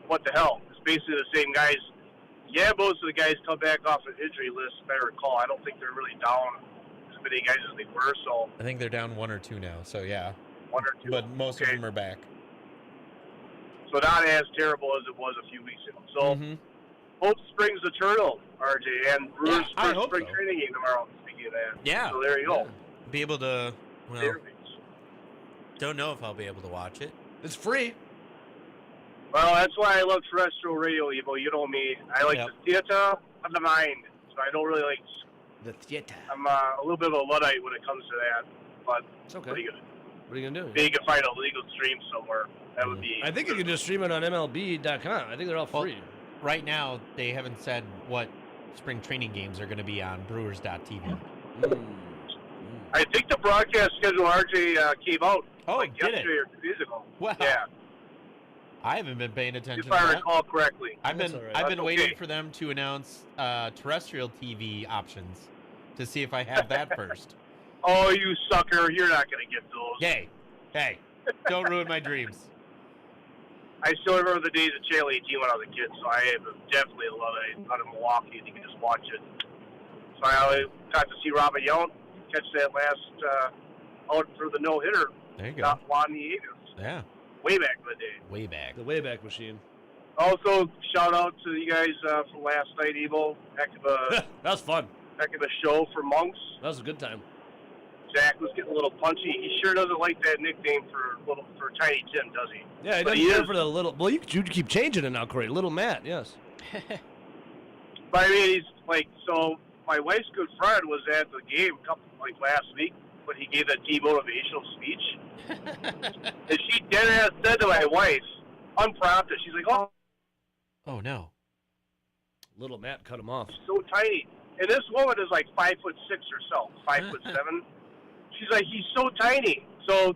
what the hell? It's basically the same guys. Yeah, most of the guys come back off an injury list, if I recall. I don't think they're really down as many guys as they were. So I think they're down 1 or 2 now. So yeah, 1 or 2. but most of them are back. So not as terrible as it was a few weeks ago. So hope springs eternal, RJ, and Brewers first spring training game tomorrow. Speaking of that, yeah. So there you go. Be able to. Well, don't know if I'll be able to watch it. It's free. Well, that's why I love terrestrial radio, Evo. You know me. I like the theater of the mind. So I don't really like the theater. I'm a little bit of a Luddite when it comes to that, but it's okay. Pretty good. What are you going to do? Maybe you can find a legal stream somewhere. That would be... I think you can just stream it on MLB.com. I think they're all free. Right now, they haven't said what spring training games are going to be on Brewers.tv. I think the broadcast schedule, RJ, came out yesterday or 2 days ago. Wow. Yeah. I haven't been paying attention if I recall correctly. I've been waiting for them to announce terrestrial TV options to see if I have that first. Oh, you sucker. You're not going to get those. Hey, don't ruin my dreams. I still remember the days of Channel 18 when I was a kid, so I am definitely a Luddite out of Milwaukee, and you can just watch it. So I got to see Robert Yount catch that last out for the no-hitter. There you go. Not Juan Nieves. Yeah. Way back in the day. Way back. The Wayback Machine. Also, shout out to you guys from last night, Evo. Heck of a that was fun. Heck of a show for Monks. That was a good time. Zach was getting a little punchy. He sure doesn't like that nickname for Tiny Tim, does he? Yeah, he doesn't care for the little. Well, you keep changing it now, Corey. Little Matt, yes. But I mean, he's like, so my wife's good friend was at the game last week when he gave that demotivational speech. And she dead ass said to my wife, unprompted, she's like, oh no. Little Matt cut him off. So tiny. And this woman is like 5'6" herself, 5'7". She's like, he's so tiny. So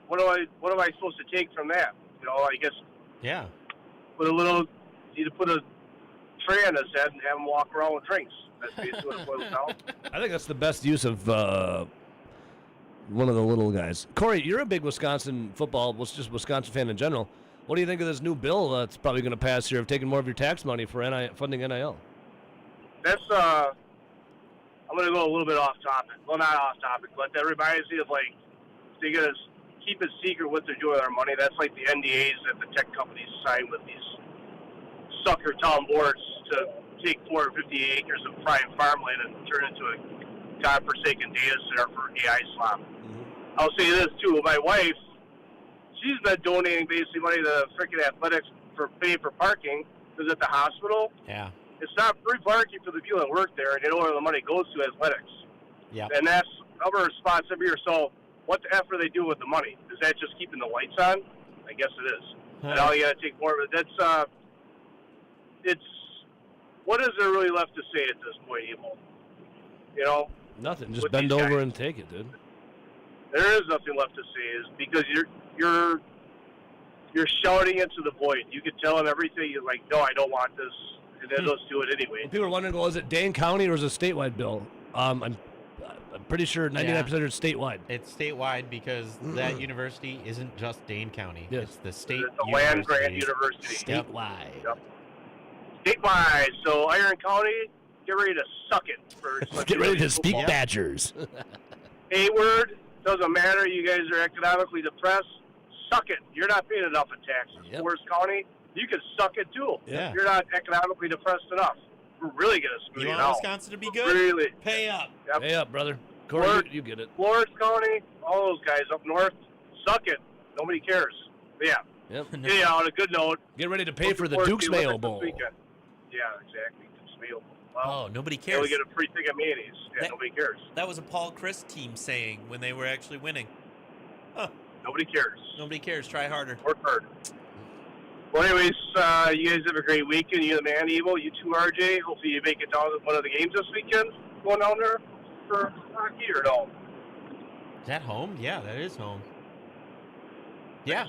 what am I supposed to take from that? You know, I guess. Yeah. Either put a tray on his head and have him walk around with drinks. That's basically what it boils down. I think that's the best use of one of the little guys. Corey, you're a big Wisconsin Wisconsin fan in general. What do you think of this new bill that's probably going to pass here of taking more of your tax money for funding NIL? That's I'm going to go a little bit off topic. Well, not off topic, but that reminds me of like they're going to keep it secret what they're doing with our money. That's like the NDAs that the tech companies sign with these sucker town boards to take 450 acres of prime farmland and turn it into a godforsaken data center for AI slop. I'll say this too: my wife, she's been donating basically money to freaking athletics for paying for parking because at the hospital. Yeah. It's not free parking for the people that work there, and they know where the money goes to athletics. Yeah. And that's our response every year. So what the F are they doing with the money? Is that just keeping the lights on? I guess it is. And all you got to take more of it. That's, what is there really left to say at this point, Evil? You know? Nothing. Just bend over and take it, dude. There is nothing left to say, is because you're shouting into the void. You can tell them everything. You're like, no, I don't want this. And then they'll do it anyway. People are wondering, well, is it Dane County or is it a statewide bill? I'm pretty sure 99% is statewide. It's statewide because that university isn't just Dane County. Yes. It's the state It's a land-grant university. Statewide. Yep. Statewide. So Iron County, get ready to suck it. Get ready to speak Badgers. A-word, doesn't matter. You guys are economically depressed. Suck it. You're not paying enough in taxes. Yep. Forest County, you can suck it too. Yeah. You're not economically depressed enough. We're really going to smooth You it want out. Wisconsin to be good? Really. Pay up. Yep. Pay up, brother. Corey, you get it. Florence County, all those guys up north, suck it. Nobody cares. But yeah. Yep. Yeah, on a good note. Get ready to pay for the Duke's Mayo Bowl. Yeah, exactly. Duke's Mayo Bowl. Oh, nobody cares. We get a free thing of mayonnaise. Yeah, nobody cares. That was a Paul Chris team saying when they were actually winning. Huh. Nobody cares. Nobody cares. Try harder. Work hard. Well, anyways, you guys have a great weekend. You the man, Evil. You too, RJ. Hopefully you make it down to one of the games this weekend. Going down there for hockey or no? Is that home? Yeah, that is home. Yeah.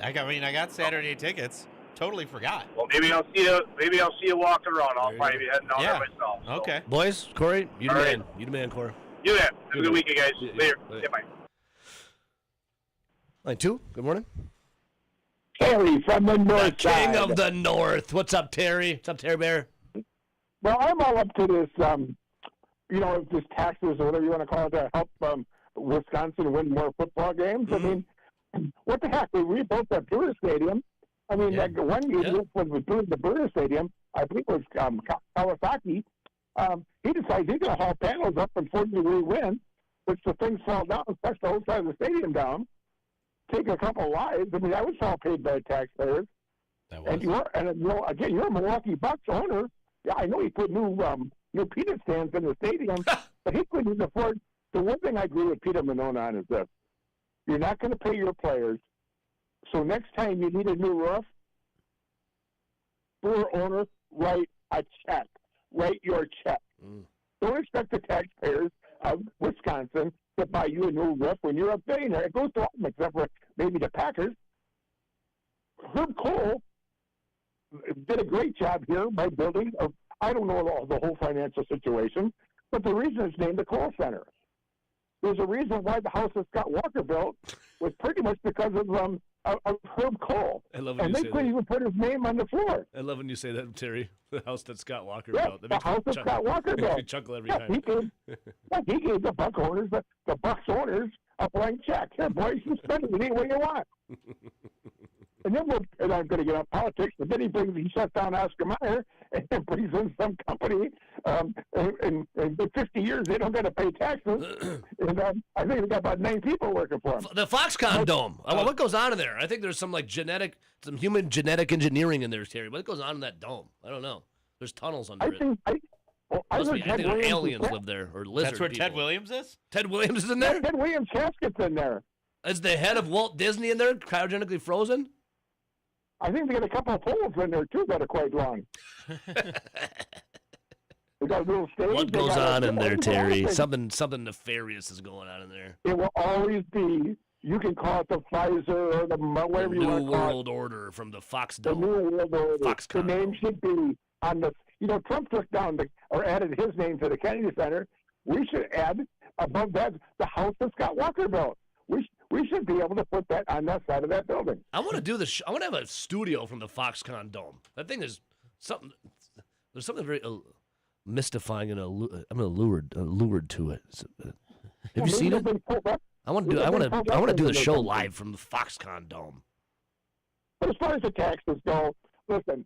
I got Saturday tickets. Totally forgot. Well, maybe I'll see you. Maybe I'll see you walking around. I'll probably be heading down there myself. So. Okay. Boys, Corey, you the All man. right. You the man, Corey. You that. Have a good weekend, guys. Later. Yeah, bye. Line 2, good morning. Terry from the The north king side. of the north. What's up, Terry? What's up, Terry Bear? Well, I'm all up to this, this taxes or whatever you want to call it to help Wisconsin win more football games. I mean, what the heck? We rebuilt that Brewer Stadium. I mean, Yeah. that one year when we built the Brewer Stadium, I believe it was Kawasaki. He decides he's going to haul panels up in 40-degree wind, which the things fall down, push the whole side of the stadium down, take a couple lives. I mean, that was all paid by taxpayers. That was. Again, you're a Milwaukee Bucks owner. Yeah, I know he put new peanut stands in the stadium, but he couldn't afford. The one thing I agree with Peter Manone on is this: you're not going to pay your players. So next time you need a new roof, Brewer owner, write a check. Write your check. Don't expect the taxpayers of Wisconsin to buy you a new roof when you're a billionaire. It goes to all of them, except for maybe the Packers. Herb Cole did a great job here by building. I don't know the whole financial situation, but the reason it's named the Cole Center. There's a reason why the house that Scott Walker built was pretty much because of Herb Cole. I love when And you they say couldn't that. even put his name on the floor. I love when you say that, Terry. The house that Scott Walker Yeah, built. That the makes me house that chuckle. Scott Walker Makes me built. chuckle every Yeah, time. he gave the Buck owners, the Bucks owners, a blank check. Here, boys, you spend it any way you want. And I'm going to get on politics, but then he shuts down Oscar Mayer and brings in some company. And for 50 years, they don't got to pay taxes. And I think they got about 9 people working for them. The Foxconn Dome. What goes on in there? I think there's some some human genetic engineering in there, Terry. What goes on in that dome? I don't know. There's tunnels under it. I I heard think Williams aliens is- live there, or lizard That's where people. Ted Williams is? Ted Williams is in there? Ted Williams' casket's in there. Is the head of Walt Disney in there, cryogenically frozen? I think they got a couple of poles in there, too, that are quite long. They got a little stage. What they goes got on in there, everything. Terry? Something nefarious is going on in there. It will always be, you can call it the Pfizer or the whatever The you New want to call it. World Order from the Fox The Dome. New World Order. Foxconn. The name should be on the. Trump took down or added his name to the Kennedy Center. We should add above that the house that Scott Walker built. We should be able to put that on that side of that building. I want to do this. I want to have a studio from the Foxconn Dome. That thing is something. There's something very mystifying and I'm allured to it. Have you seen it? I want to do. I want to do the show live from the Foxconn Dome. But as far as the taxes go, listen.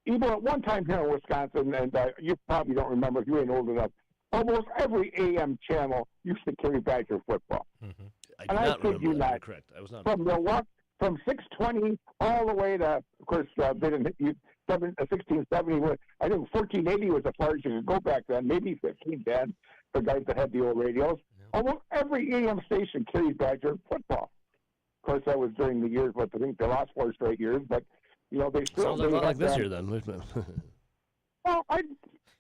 Even at one time here in Wisconsin, and you probably don't remember if you ain't old enough, almost every AM channel used to carry Badger football. Mm-hmm. I do And I not kid remember you that. not. You're correct. I was not. From Milwaukee, from 620 all the way to, of course, they didn't. 1670. I think 1480 was as far as you could go back then. Maybe 1510 for guys that had the old radios. Yeah. Almost every AM station carried Badger football. Of course, that was during the years, but I think they lost 4 straight years. But they still. Sounds a lot like had this that. year then. Wait a minute. Well,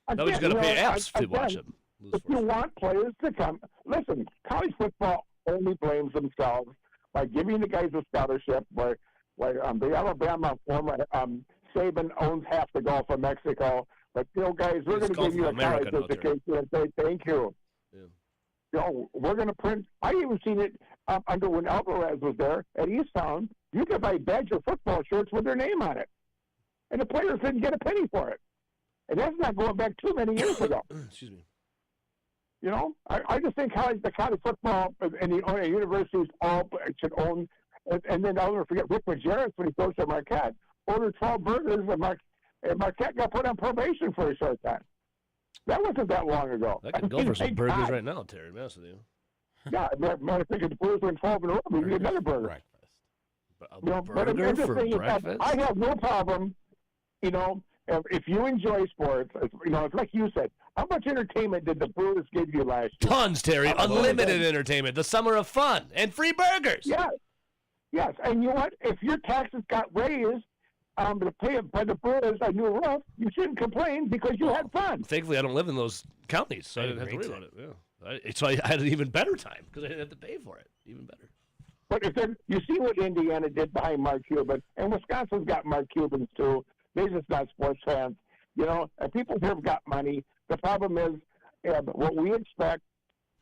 Nobody's got to pay apps to watch them. If you want players to come, listen, college football only blames themselves by giving the guys a scholarship. Where the Alabama former Saban owns half the Gulf of Mexico. But, guys, we're It's going to Gulf give you a of America college now, Terry. education and say thank you. Yeah. We're going to print. I even seen it under when Alvarez was there at Easttown. You could buy Badger football shirts with their name on it. And the players didn't get a penny for it. And that's not going back too many years ago. Excuse me. I just think the college football and the universities all should own. And then I'll never forget Rick Majerus when he goes to Marquette, ordered 12 burgers, and Marquette got put on probation for a short time. That wasn't that long ago. I could go for some burgers right now, Terry. To be honest with you. Yeah, matter of fact, if the Blues win 12 in a row, we get another burger. Breakfast. A But I'm burger just for saying that breakfast? I have no problem, if you enjoy sports, it's like you said, how much entertainment did the Brewers give you last year? Tons, Terry. Unlimited. Unlimited entertainment. The summer of fun and free burgers. Yes. And you know what? If your taxes got raised to pay by the Brewers a new roof, you shouldn't complain because you had fun. Thankfully, I don't live in those counties, so I didn't have to worry about it. Yeah. So I had an even better time because I didn't have to pay for it. Even better. But you see what Indiana did behind Mark Cuban, and Wisconsin's got Mark Cubans too. They're just not sports fans, and people here have got money. The problem is what we expect.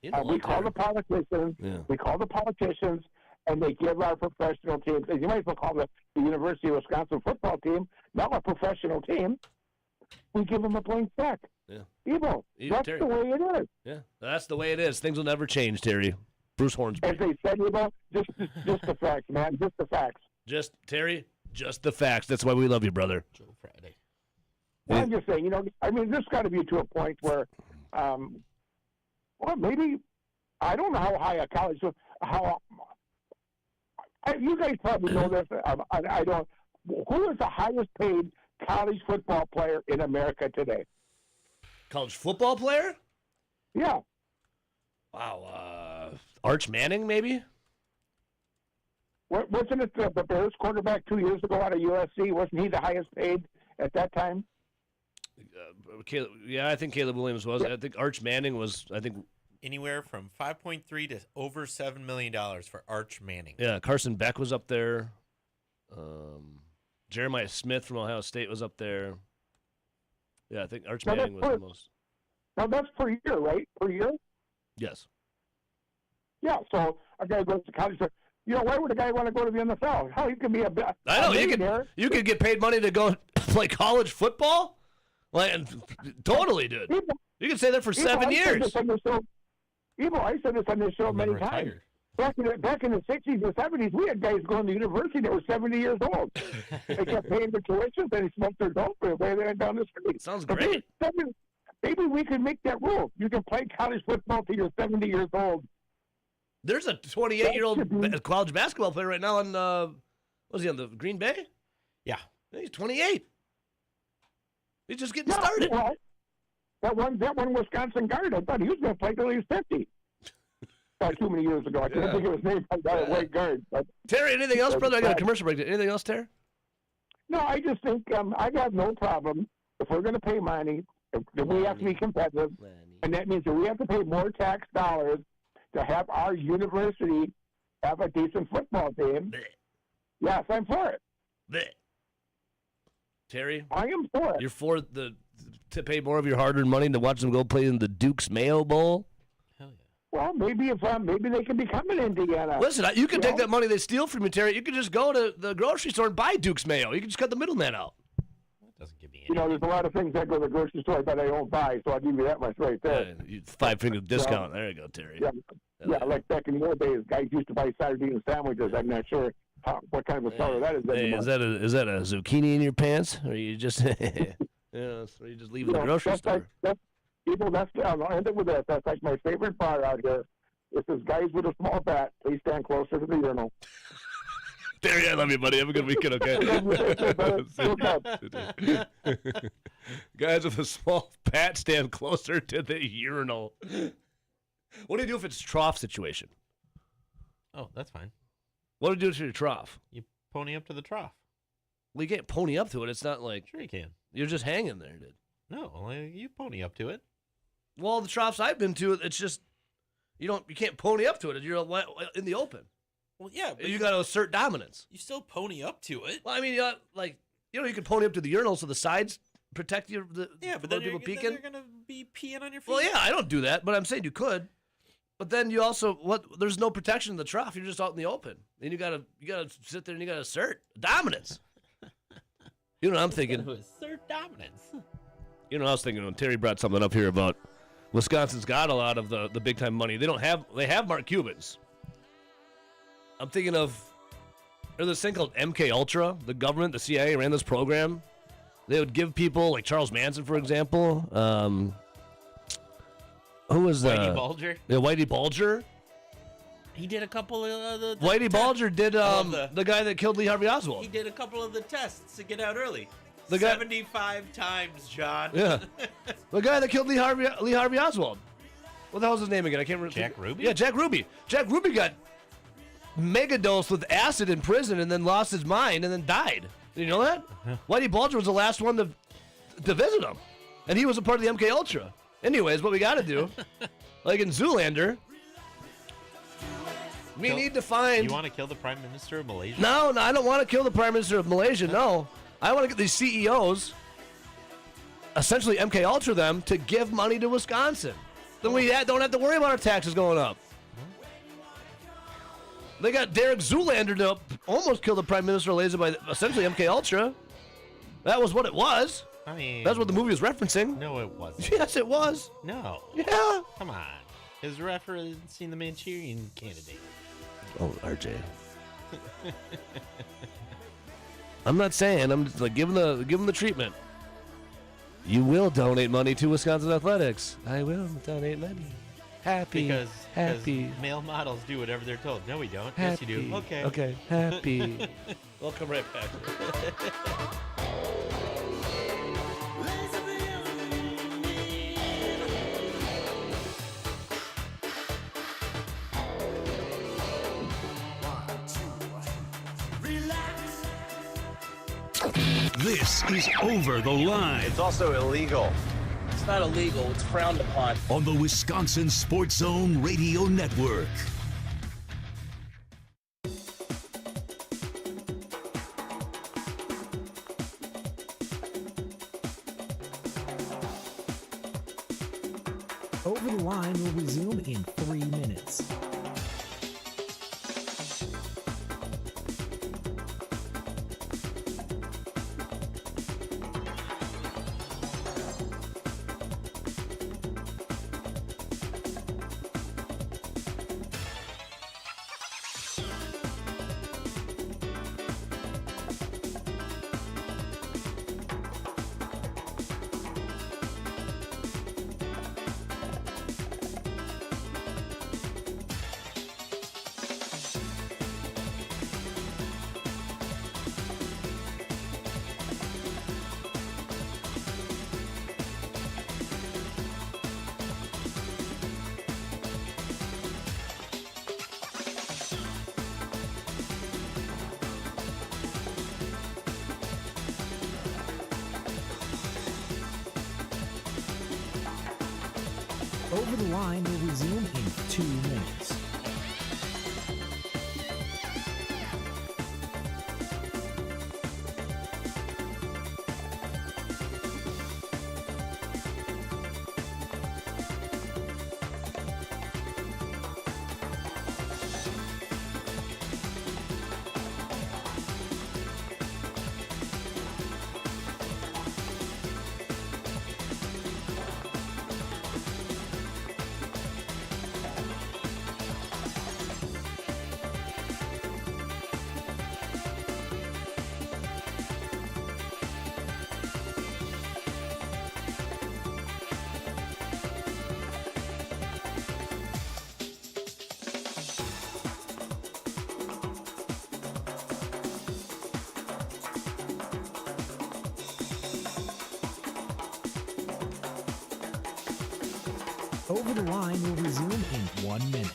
We call the politicians. Yeah. We call the politicians, and they give our professional teams, you might as well call the University of Wisconsin football team, not a professional team, we give them a blank check. Yeah. Evil. That's Terry. the way it is. Yeah, that's the way it is. Things will never change, Terry. Bruce Hornsby. As they said, Evil, just the facts, man. Just the facts. Just, Terry, just the facts. That's why we love you, brother. Joe Friday. Well, I'm just saying, I mean, this got to be to a point where, well, maybe, I don't know how high a college, you guys probably know this. I don't. Who is the highest paid college football player in America today? College football player? Yeah. Wow. Arch Manning, maybe? Wasn't it the Bears quarterback 2 years ago out of USC? Wasn't he the highest paid at that time? I think Caleb Williams was. I think Arch Manning was, Anywhere from 5.3 to over $7 million for Arch Manning. Yeah, Carson Beck was up there. Jeremiah Smith from Ohio State was up there. Yeah, I think Arch Manning was the most. Now, that's per year, right? Per year? Yes. Yeah, so a guy goes to college. Why would a guy want to go to the NFL? Hell, you could be I know, you could get paid money to go play college football? Totally, dude. You can stay there for 7 years. I said this on this show many times. Back in the 60s and 70s, we had guys going to university that were 70 years old. They kept paying their tuition, then they smoked their dope and they went down the street. Sounds great. Maybe we could make that rule. You can play college football till you're 70 years old. There's a 28-year-old college basketball player right now on, was he on the Green Bay? Yeah. He's 28. He's just getting started. Well, that one Wisconsin guard, I thought he was going to play till he was 50. Not too many years ago. I couldn't think of his name. I got a white guard. But, Terry, anything else, brother? I got a commercial break. Anything else, Terry? No, I just think I got no problem. If we're going to pay money, then we have to be competitive. And that means that we have to pay more tax dollars to have our university have a decent football team. Yes, I'm for it. Terry? I am for it. You're for to pay more of your hard-earned money to watch them go play in the Duke's Mayo Bowl? Hell yeah. Well, maybe maybe they can become in Indiana. Listen, you can take that money they steal from you, Terry. You can just go to the grocery store and buy Duke's Mayo. You can just cut the middleman out. That doesn't give me any. There's a lot of things that go to the grocery store that I don't buy, so I'll give you that much right there. Five-finger discount. There you go, Terry. Yeah, like back in the old days, guys used to buy sardine sandwiches. I'm not sure what kind of a seller that is anymore. Is that a zucchini in your pants, or you just or you just leave the grocery store? I'll end it with this. That's like my favorite bar out here. It says, "Guys with a small bat, please stand closer to the urinal." Terry, I love you, buddy. Have a good weekend, okay? Guys with a small bat, stand closer to the urinal. What do you do if it's a trough situation? Oh, that's fine. What do you do to your trough? You pony up to the trough. Well, you can't pony up to it. It's not like... Sure you can. You're just hanging there, dude. No, you pony up to it. Well, the troughs I've been to, it's just... You can't pony up to it. You're in the open. Well, yeah. But you got to assert dominance. You still pony up to it. Well, I mean, you can pony up to the urinal so the sides protect you. But then you're going to be peeing on your feet. Well, yeah, I don't do that, but I'm saying you could. But then you also there's no protection in the trough. You're just out in the open. And you gotta sit there and you gotta assert dominance. You know what I'm thinking? Assert dominance. You know what I was thinking when Terry brought something up here about Wisconsin's got a lot of the big time money. They have Mark Cubans. I'm thinking of there's this thing called MK Ultra. The government, the CIA ran this program. They would give people like Charles Manson, for example. Who was Whitey Bulger? Yeah, Whitey Bulger. He did a couple of the Whitey Bulger did the guy that killed Lee Harvey Oswald. He did a couple of the tests to get out early. 75 times, John. Yeah. The guy that killed Lee Harvey Oswald. What the hell's his name again? I can't remember. Jack Ruby? Yeah, Jack Ruby. Jack Ruby got megadosed with acid in prison and then lost his mind and then died. Did you know that? Whitey Bulger was the last one to visit him. And he was a part of the MK Ultra. Anyways, what we got to do, like in Zoolander, we need to find... You want to kill the Prime Minister of Malaysia? No, I don't want to kill the Prime Minister of Malaysia, no. I want to get these CEOs, essentially MK Ultra them, to give money to Wisconsin. Then we don't have to worry about our taxes going up. They got Derek Zoolander to almost kill the Prime Minister of Malaysia by essentially MK Ultra. That was what it was. I mean, That's what the movie was referencing. No, it wasn't. Yes, it was. No. Yeah. Come on. His referencing the Manchurian Candidate. Oh, RJ. I'm not saying. I'm just like give him the treatment. You will donate money to Wisconsin Athletics. I will donate money. Happy. Because happy. male models do whatever they're told. No, we don't. Happy. Yes, you do. Okay. Okay. Happy. We'll come right back. This is Over the Line It's also illegal. It's not illegal. It's frowned upon. on the Wisconsin Sports Zone Radio Network. Over the Line will resume in 3 minutes. Over the Line will resume in 2 minutes. Over the Line will resume in 1 minute.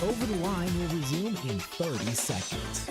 Over the Line will resume in 30 seconds.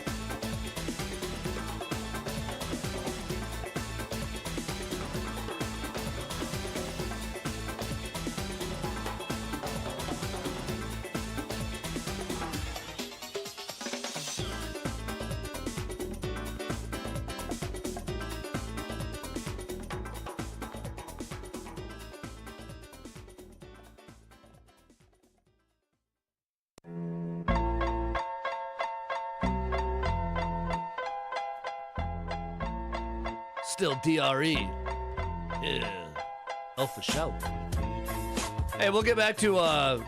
Still DRE. Yeah. Oh, for sure. Hey, we'll get back to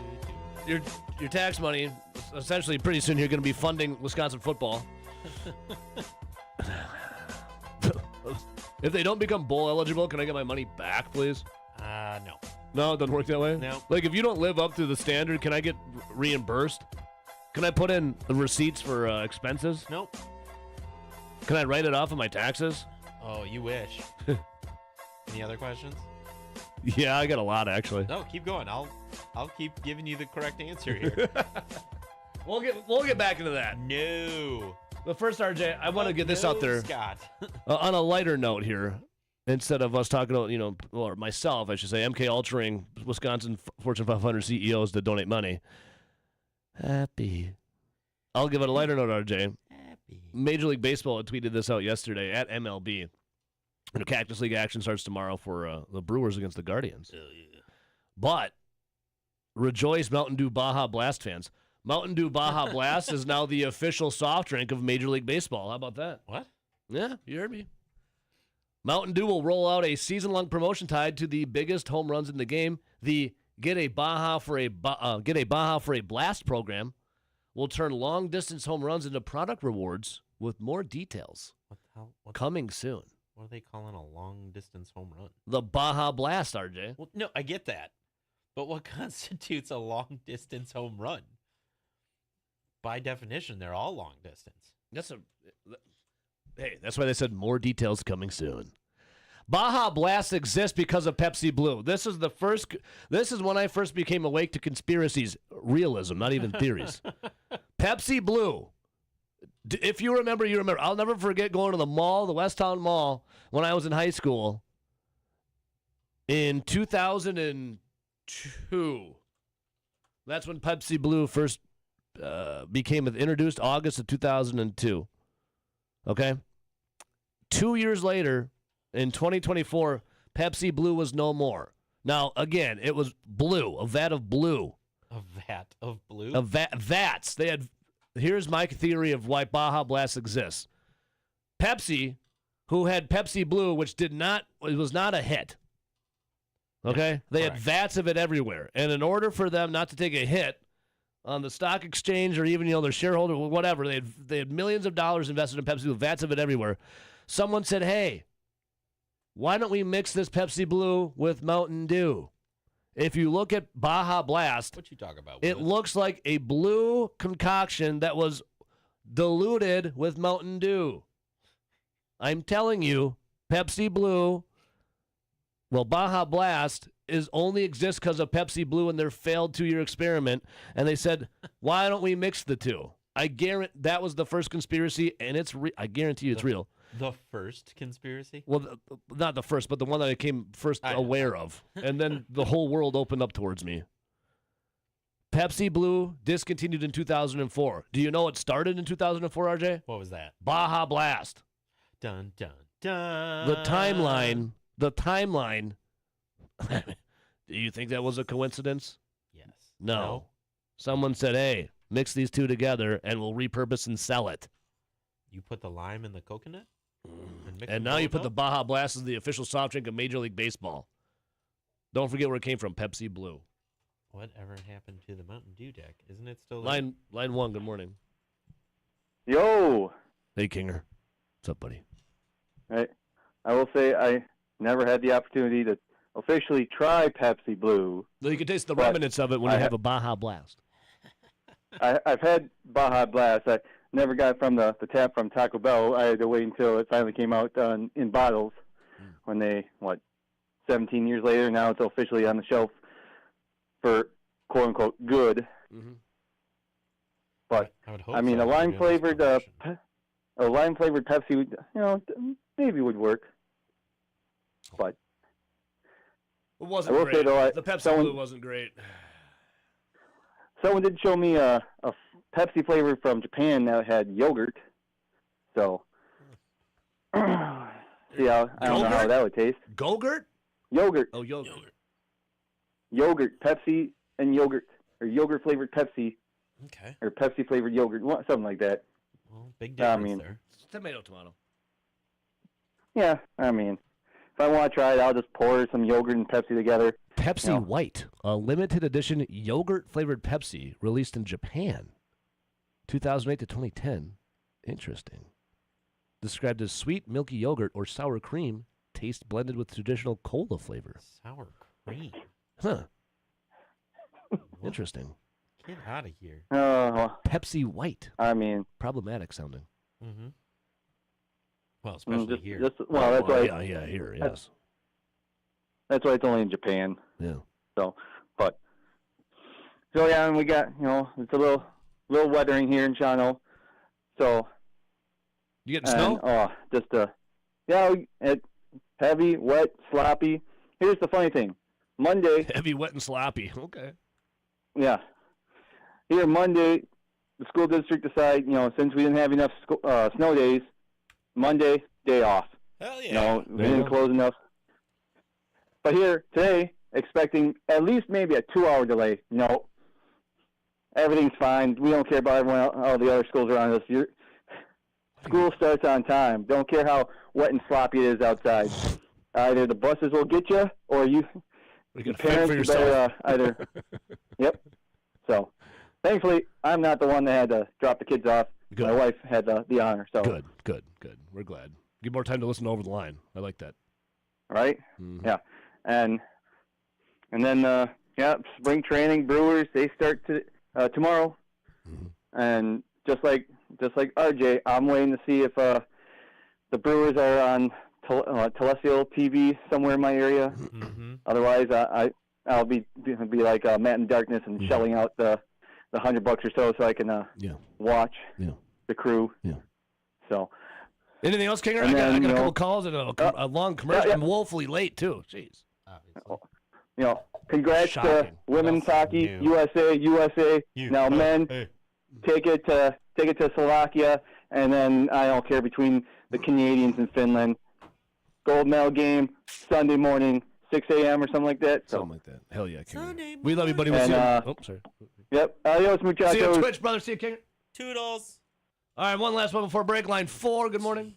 your tax money. Essentially, pretty soon you're going to be funding Wisconsin football. If they don't become bowl eligible, can I get my money back, please? No. No, it doesn't work that way? No. Like, if you don't live up to the standard, can I get reimbursed? Can I put in the receipts for expenses? Nope. Can I write it off of my taxes? Oh, you wish. Any other questions? Yeah, I got a lot, actually. No, keep going. I'll keep giving you the correct answer here. We'll get back into that. No. But first, RJ, I want to get this out there Scott. on a lighter note here. Instead of us talking about, or myself, I should say, MK Ultraing Wisconsin Fortune 500 CEOs to donate money. Happy. I'll give it a lighter note, RJ. Happy. Major League Baseball had tweeted this out yesterday at MLB. Cactus League action starts tomorrow for the Brewers against the Guardians. Hell yeah. But rejoice, Mountain Dew Baja Blast fans. Mountain Dew Baja Blast is now the official soft drink of Major League Baseball. How about that? What? Yeah, you heard me. Mountain Dew will roll out a season-long promotion tied to the biggest home runs in the game. The Get a Baja for a Blast program will turn long-distance home runs into product rewards with more details What the hell? coming soon. What are they calling a long-distance home run? The Baja Blast, RJ. Well, no, I get that. But what constitutes a long-distance home run? By definition, they're all long-distance. That's why they said more details coming soon. Baja Blast exists because of Pepsi Blue. This is when I first became awake to conspiracies, realism, not even theories. Pepsi Blue. If you remember, you remember. I'll never forget going to the mall, the Westtown Mall, when I was in high school in 2002. That's when Pepsi Blue first became introduced, August of 2002. Okay? 2 years later, in 2024, Pepsi Blue was no more. Now, again, it was blue, a vat of blue. A vat of blue? Vats. Here's my theory of why Baja Blast exists. Pepsi, who had Pepsi Blue, which it was not a hit. Okay? They had vats of it everywhere. And in order for them not to take a hit on the stock exchange or even, their shareholder, whatever, they had millions of dollars invested in Pepsi with vats of it everywhere. Someone said, hey, why don't we mix this Pepsi Blue with Mountain Dew? If you look at Baja Blast, What you talk about? it looks like a blue concoction that was diluted with Mountain Dew. I'm telling you, Pepsi Blue, Baja Blast only exists because of Pepsi Blue and their failed 2-year experiment. And they said, why don't we mix the two? I guarantee that was the first conspiracy, and I guarantee you it's real. The first conspiracy? Well, not the first, but the one that I came first aware of. And then the whole world opened up towards me. Pepsi Blue discontinued in 2004. Do you know it started in 2004, RJ? What was that? Baja Blast. Dun, dun, dun. The timeline. Do you think that was a coincidence? Yes. No. Someone said, hey, mix these two together and we'll repurpose and sell it. You put the lime in the coconut? And now you put the Baja Blast as the official soft drink of Major League Baseball. Don't forget where it came from, Pepsi Blue. Whatever happened to the Mountain Dew deck? Isn't it still there? Line 1, good morning. Yo. Hey, Kinger. What's up, buddy? I will say I never had the opportunity to officially try Pepsi Blue. Well, you can taste the remnants of it when you have a Baja Blast. I've had Baja Blast. I never got it from the tap from Taco Bell. I had to wait until it finally came out in bottles when 17 years later, now it's officially on the shelf for quote-unquote good. Mm-hmm. But, a lime-flavored Pepsi would, maybe would work. But it wasn't great. Say, though, the Pepsi Blue wasn't great. Someone did show me a Pepsi flavor from Japan that had yogurt. So, I don't know how that would taste. Go-gurt? Yogurt. Oh, yogurt. Yogurt. Pepsi and yogurt. Or yogurt-flavored Pepsi. Okay. Or Pepsi-flavored yogurt. Something like that. Well, big difference there. It's tomato. Yeah, if I want to try it, I'll just pour some yogurt and Pepsi together. Pepsi White, a limited edition yogurt-flavored Pepsi released in Japan, 2008 to 2010. Interesting. Described as sweet, milky yogurt or sour cream, taste blended with traditional cola flavor. Sour cream? Huh. Interesting. Get out of here. Pepsi White. Problematic sounding. Mm-hmm. Well, especially here. That's why. Yeah, here, yes. That's why it's only in Japan. Yeah. So yeah, and we got, it's a little weathering here in Shawano. So You getting snow? Oh, just heavy, wet, sloppy. Here's the funny thing. Monday. Heavy, wet, and sloppy. Okay. Yeah. Here Monday, the school district decided, since we didn't have enough snow days, Monday, day off. Hell yeah. We didn't close enough. But here, today, expecting at least maybe a 2-hour delay. No. Everything's fine. We don't care about all the other schools around us. School starts on time. Don't care how wet and sloppy it is outside. Either the buses will get you, or you parents for yourself. Better Yep. So, thankfully, I'm not the one that had to drop the kids off. Good. My wife had the honor. So Good. We're glad. Give more time to listen over the line. I like that. Right? Mm-hmm. Yeah. And then spring training, Brewers, they start tomorrow. Mm-hmm. And just like RJ, I'm waiting to see if the Brewers are on Telesio TV somewhere in my area. Mm-hmm. Otherwise, I'll be like Matt in Darkness and shelling out the $100 or so I can watch the Crew. Yeah. So. Anything else, Kinger? I got a couple calls and a long commercial. I'm woefully late too. Jeez. Congrats Shocking. to women's hockey, USA. Now men, take it to Slovakia, and then I don't care between the Canadians and Finland. Gold medal game Sunday morning, 6 a.m. or something like that. So. Something like that. Hell yeah, Kinger. We love you, buddy. We'll And, see you. Sorry. Yep. Adios, muchachos. See you on Twitch, brother. See you, Kinger. Toodles. All right, one last one before break. Line 4. Good morning.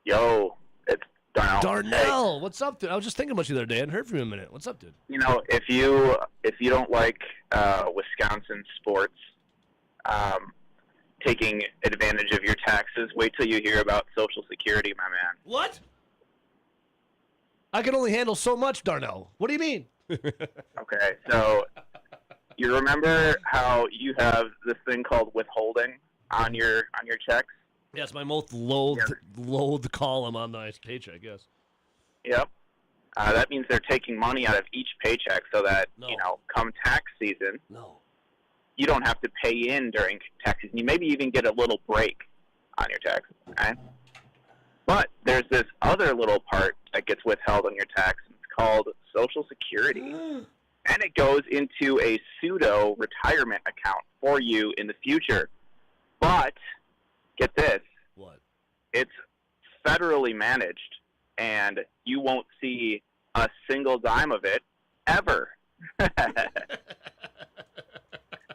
Yo, it's Darnell. Darnell, what's up, dude? I was just thinking about you the other day. I hadn't heard from you in a minute. What's up, dude? If you don't like Wisconsin sports taking advantage of your taxes, wait till you hear about Social Security, my man. What? I can only handle so much, Darnell. What do you mean? Okay, so you remember how you have this thing called withholding on your checks? Yes, my most loathed column on my paycheck, yes. Yep. That means they're taking money out of each paycheck so that, come tax season, you don't have to pay in during tax season. You maybe even get a little break on your taxes, okay? But there's this other little part that gets withheld on your tax. It's called Social Security. And it goes into a pseudo retirement account for you in the future. But get this. What? It's federally managed, and you won't see a single dime of it ever.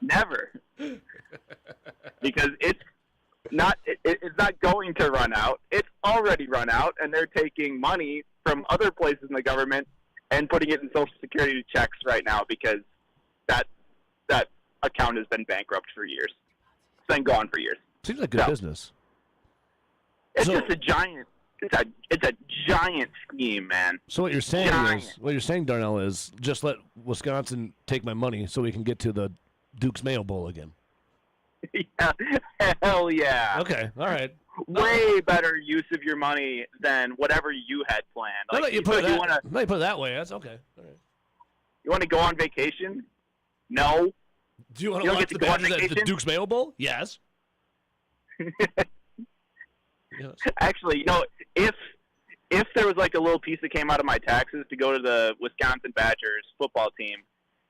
Never. Because it's not going to run out. It's already run out, and they're taking money from other places in the government and putting it in Social Security checks right now because that account has been bankrupt for years. It's been gone for years. Seems like good business. It's just a giant. It's a giant scheme, man. So what you're saying Darnell, is just let Wisconsin take my money so we can get to the Duke's Mayo Bowl again. Yeah, hell yeah. Okay, all right. Way better use of your money than whatever you had planned. Now that you put it that way, that's okay. All right. You want to go on vacation? No. Do you want to watch the Badgers at the Duke's Mayo Bowl? Yes. Yes. Actually, if there was like a little piece that came out of my taxes to go to the Wisconsin Badgers football team,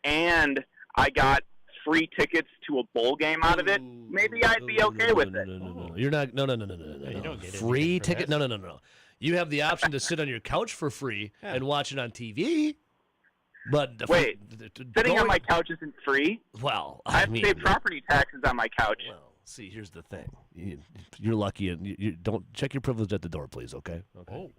and I got free tickets to a bowl game out of it, maybe I'd be okay with it. No. You're not. No. You don't get free ticket. No. You have the option to sit on your couch for free and watch it on TV. But wait, sitting on my couch isn't free. Well, I have to pay property taxes on my couch. Well, see, here's the thing. You're lucky, and you don't check your privilege at the door, please. Okay. Oh.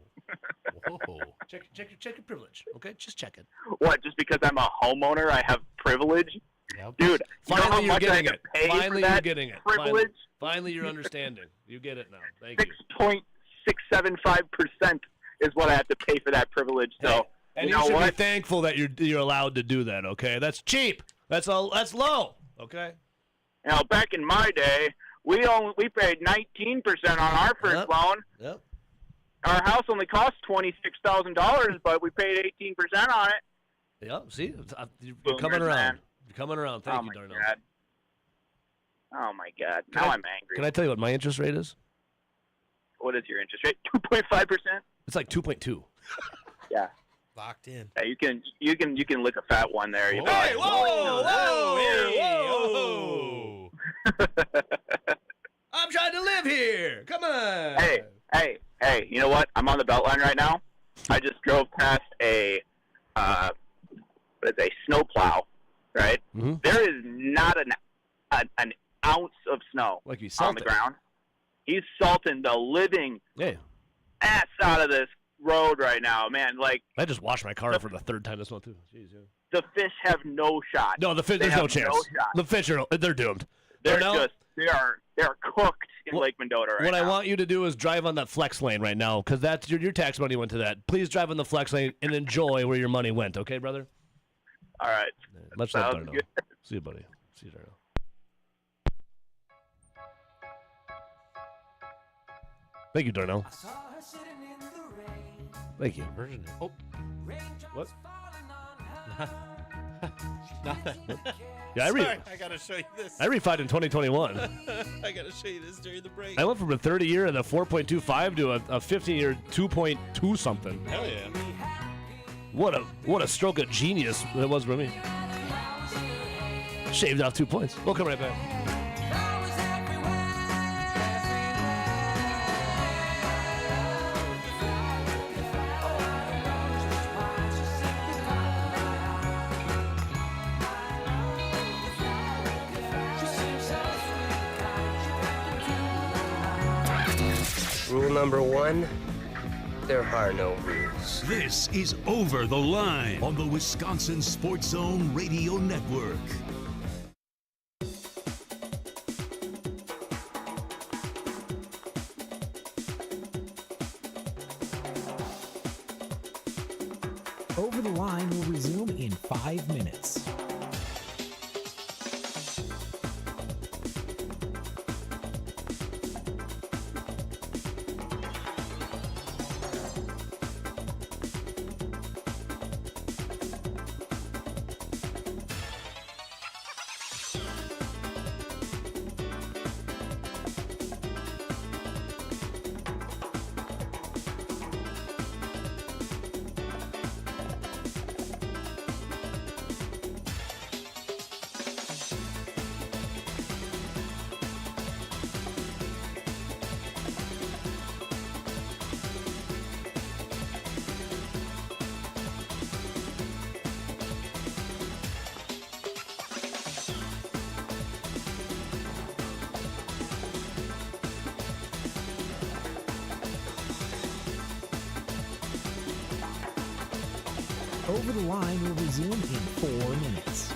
Whoa. Check your privilege. Okay, just check it. What? Just because I'm a homeowner, I have privilege? Yep. Dude, finally you know how much you're I getting have it. to pay Finally for you're that getting it. privilege? Finally you're understanding. You get it now. Thank you. 6.675% is what I have to pay for that privilege. So and you know should what? be thankful that you're allowed to do that. Okay, that's cheap. That's low. Okay. Now, back in my day, we paid 19% on our first loan. Yep. Our house only cost $26,000, but we paid 18% on it. Yeah. See, you're coming around. Man. You're coming around. Thank you, Darnell. Oh my God! Now I'm angry. Can I tell you what my interest rate is? what is your interest rate? 2.5%. It's like 2.2. Yeah. Locked in. Yeah, you can lick a fat one there. Whoa. Hey, whoa. I'm trying to live here. Come on. Hey, you know what? I'm on the Beltline right now. I just drove past a snowplow, right? Mm-hmm. There is not an ounce of snow Like he's on the ground. He's salting the living Hey. ass out of this road right now, man. Like, I just washed my car for the third time this month, too. Jeez, yeah. the fish have no shot. No, the fish, there's no chance. The fish they're doomed. They're cooked in Lake Mendota right now. What I want you to do is drive on that flex lane right now, because that's your tax money went to that. Please drive on the flex lane and enjoy where your money went, okay, brother? All right. Much love, Sounds Darnell. good. See you, buddy. See you, Darnell. Thank you, Darnell. Thank you. Oh. What? Nothing. Yeah, Sorry, I gotta show you this. I refied in 2021. I gotta show you this during the break. I went from a 30-year and a 4.25 to a 15-year 2.2 something. Hell yeah. What a stroke of genius that was for me. Shaved off 2 points. We'll come right back. Rule number 1, there are no rules. This is Over the Line on the Wisconsin Sports Zone Radio Network. Over the Line will resume in 5 minutes. Over the Line will resume in 4 minutes.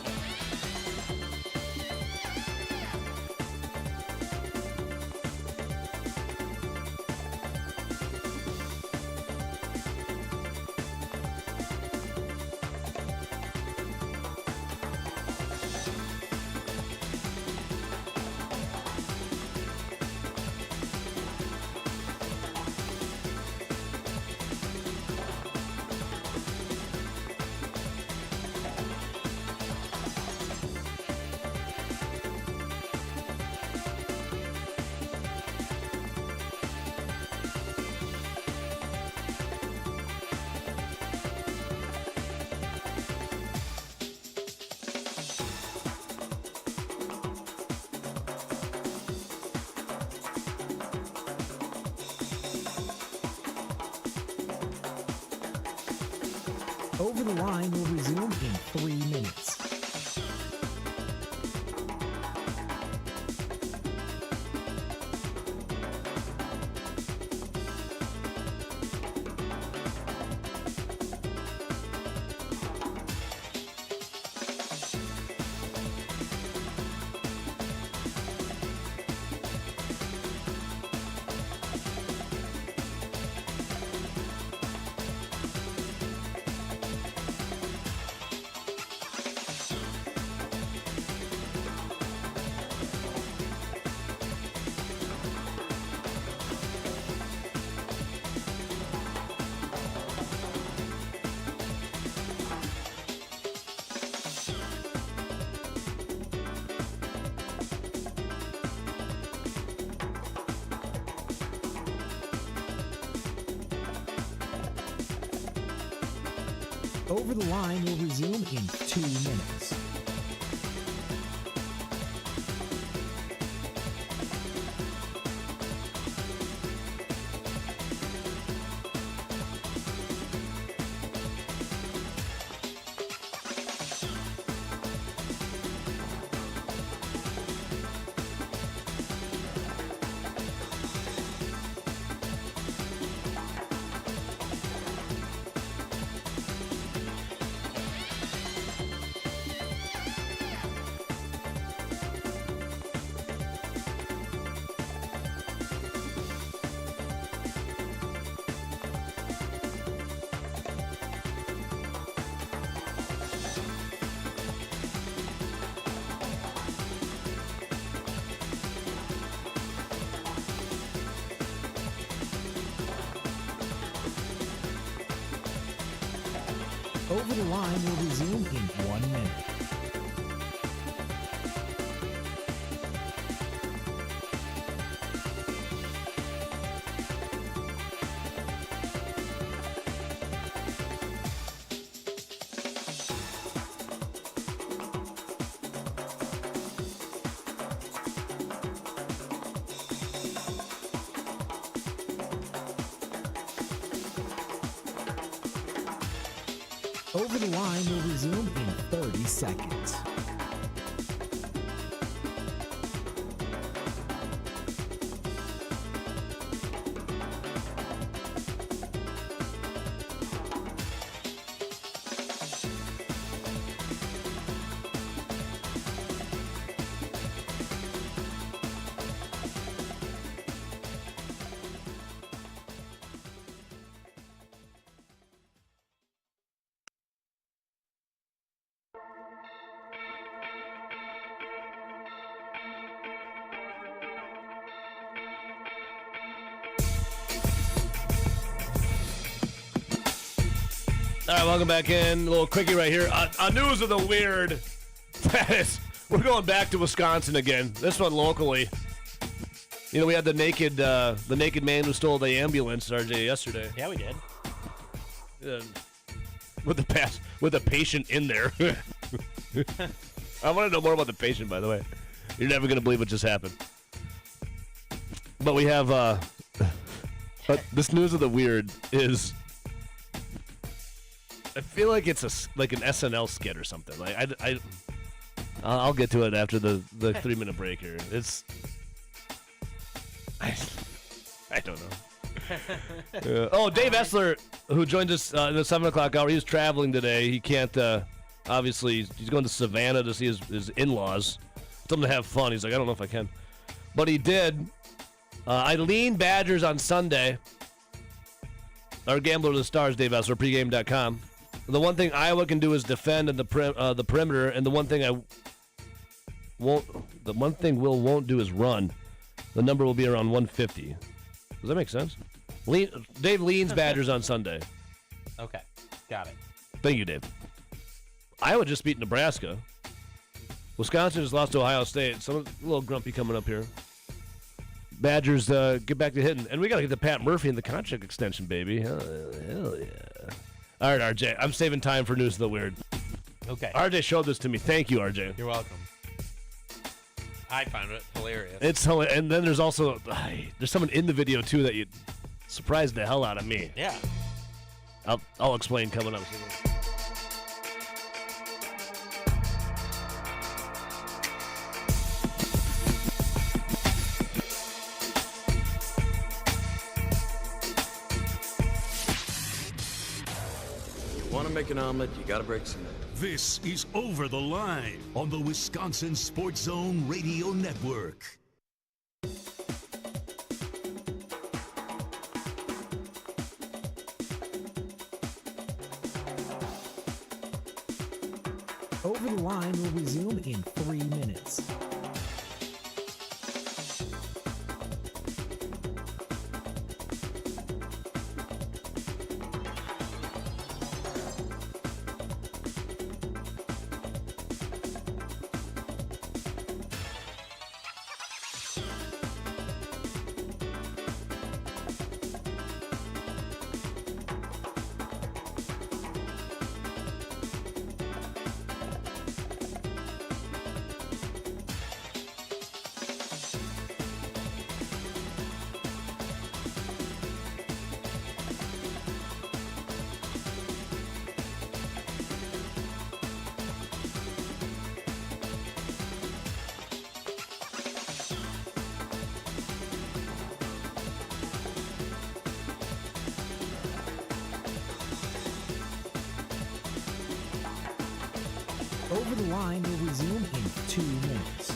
Over the Line will resume in 3 minutes. Over the Line will resume in 2 minutes. Over the Line will resume in 1 minute. Over the Line will resume in 30 seconds. All right, welcome back in. A little quickie right here. On News of the Weird. We're going back to Wisconsin again. This one locally. You know, we had the naked man who stole the ambulance, RJ, yesterday. Yeah, we did. With the patient in there. I want to know more about the patient, by the way. You're never going to believe what just happened. But we have this News of the Weird is. I feel like it's like an SNL skit or something. Like I'll get to it after the 3-minute break here. I don't know. Oh, Dave Essler, who joined us in the 7 o'clock hour, he's traveling today. He can't. Obviously, he's going to Savannah to see his in-laws. Tell him to have fun. He's like, I don't know if I can, but he did. Eileen Badgers on Sunday. Our Gambler to the Stars, Dave Essler, pregame.com. The one thing Iowa can do is defend in the perimeter, and the one thing won't do is run. The number will be around 150. Does that make sense? Dave leans Badgers on Sunday. Okay, got it. Thank you, Dave. Iowa just beat Nebraska. Wisconsin just lost to Ohio State. A little grumpy coming up here. Badgers get back to hitting, and we got to get to Pat Murphy in the contract extension, baby. Hell yeah! All right, RJ, I'm saving time for News of the Weird. Okay. RJ showed this to me. Thank you, RJ. You're welcome. I found it hilarious. It's hilarious, and then there's also there's someone in the video too that you surprised the hell out of me. Yeah. I'll explain coming up. Want to make an omelet, you got to break some eggs. This is Over the Line on the Wisconsin Sports Zone Radio Network. Over the Line will resume in 3 minutes. Over the Line will resume in 2 minutes.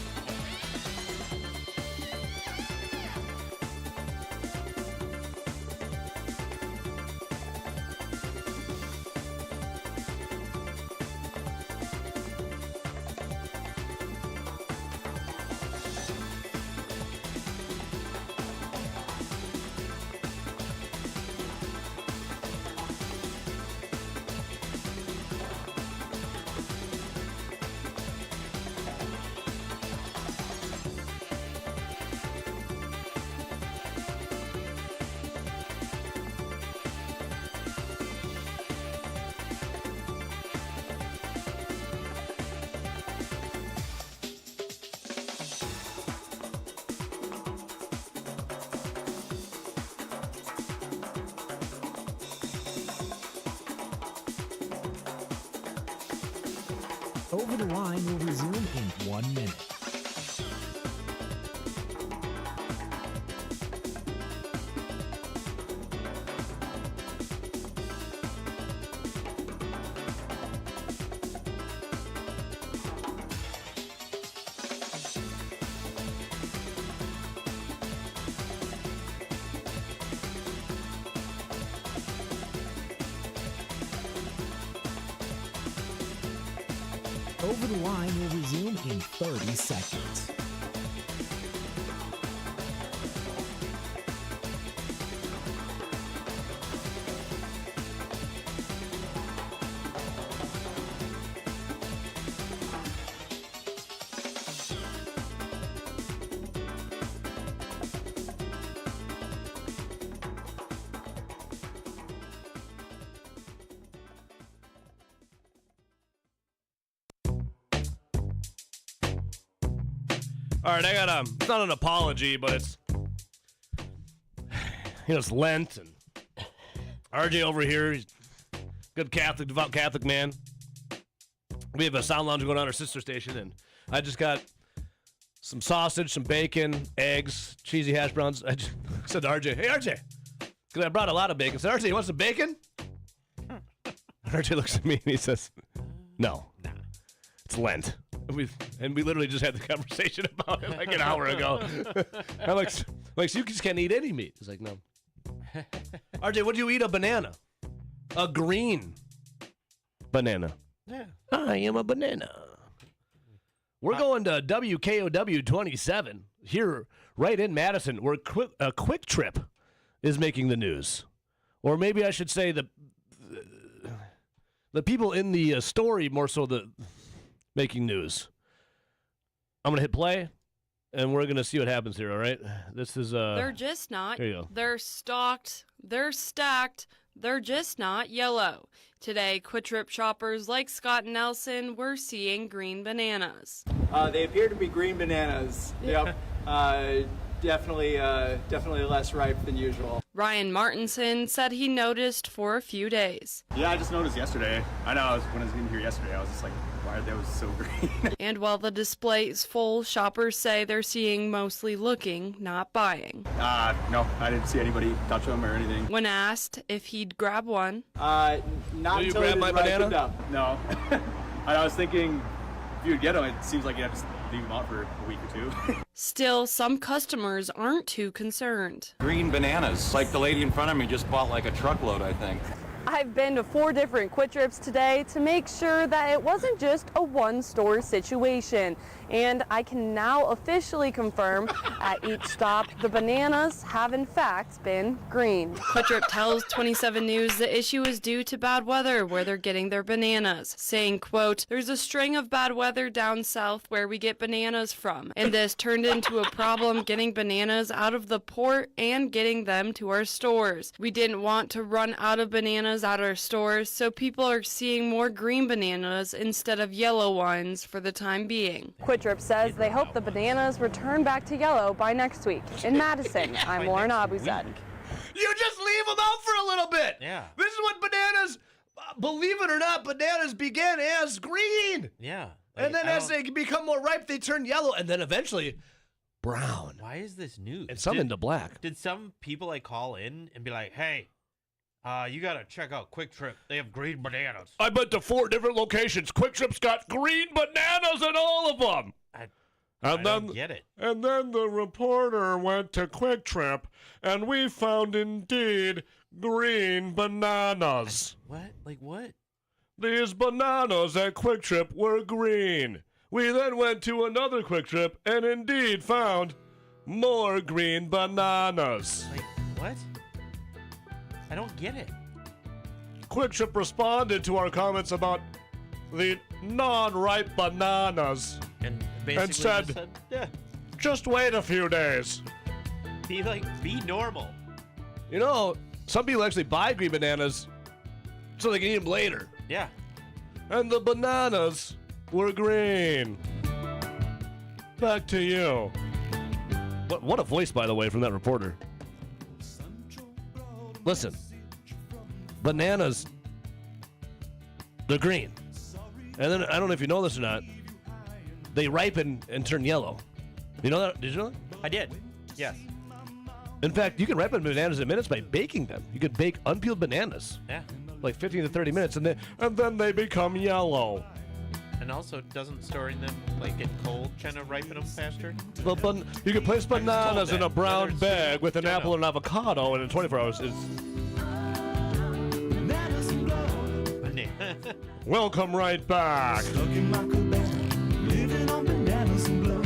Over the Line will resume in 1 minute. Over the Line will resume in 30 seconds. All right, I got it's not an apology, but it's, it's Lent, and RJ over here, he's a good Catholic, devout Catholic man. We have a sound lounge going on our sister station, and I just got some sausage, some bacon, eggs, cheesy hash browns. I just said to RJ, hey, RJ, because I brought a lot of bacon. I said, RJ, you want some bacon? RJ looks at me, and he says, no, it's Lent. And we literally just had the conversation about it like an hour ago. I'm like, so you just can't eat any meat. He's like, no. RJ, what do you eat? A banana. A green banana. Yeah. I am a banana. We're going to WKOW 27 here right in Madison, where a Quick Trip is making the news. Or maybe I should say the people in the story more so the making news. I'm going to hit play, and we're going to see what happens here, all right? This is They're just not. Here you go. They're stalked. They're stacked. They're just not yellow. Today, Quick Trip shoppers like Scott Nelson were seeing green bananas. They appear to be green bananas. Yep. Definitely less ripe than usual. Ryan Martinson said he noticed for a few days. Yeah, I just noticed yesterday. I know when I was in here yesterday, I was just like, why are they so green? And while the display is full, shoppers say they're seeing mostly looking, not buying. No, I didn't see anybody touch them or anything. When asked if he'd grab one, not Will you until grab it my is ripened banana? up. No. I was thinking, if you would get them, it seems like you have to leave them out for a week or two. still some customers aren't too concerned. Green bananas. Like the lady in front of me just bought like a truckload, I think. I've been to 4 different Quick Trips today to make sure that it wasn't just a one-store situation. And I can now officially confirm at each stop the bananas have in fact been green. Quick Trip tells 27 News the issue is due to bad weather where they're getting their bananas, saying, quote, "There's a string of bad weather down south where we get bananas from, and this turned into a problem getting bananas out of the port and getting them to our stores. We didn't want to run out of bananas at our stores, so people are seeing more green bananas instead of yellow ones for the time being." Quick Trip says they hope the bananas return back to yellow by next week. In Madison, I'm Lauren Abuzad. You just leave them out for a little bit. Yeah. This is what bananas, believe it or not, bananas began as green. Yeah. And then as they become more ripe, they turn yellow, and then eventually brown. Why is this news? And some into black. Did some people like call in and be like, "Hey, You got to check out Quick Trip. They have green bananas. I went to 4 different locations. Quick Trip's got green bananas in all of them. I don't get it. And then the reporter went to Quick Trip, and we found indeed green bananas. What? Like what? These bananas at Quick Trip were green. We then went to another Quick Trip and indeed found more green bananas. Like what? I don't get it. Quick Trip responded to our comments about the non-ripe bananas and said, yeah, just wait a few days. Be normal. You know, some people actually buy green bananas so they can eat them later. Yeah. And the bananas were green. Back to you. What a voice, by the way, from that reporter. Listen, bananas, they're green. And then, I don't know if you know this or not, they ripen and turn yellow. You know that? Did you know that? I did. Yes. In fact, you can ripen bananas in minutes by baking them. You could bake unpeeled bananas. Yeah. Like 15 to 30 minutes, and then they become yellow. And also, doesn't storing them like get cold kind of ripen them faster? Well, you can place bananas in a brown bag with an apple and avocado, and in 24 hours is. Welcome right back. Living on bananas and blow.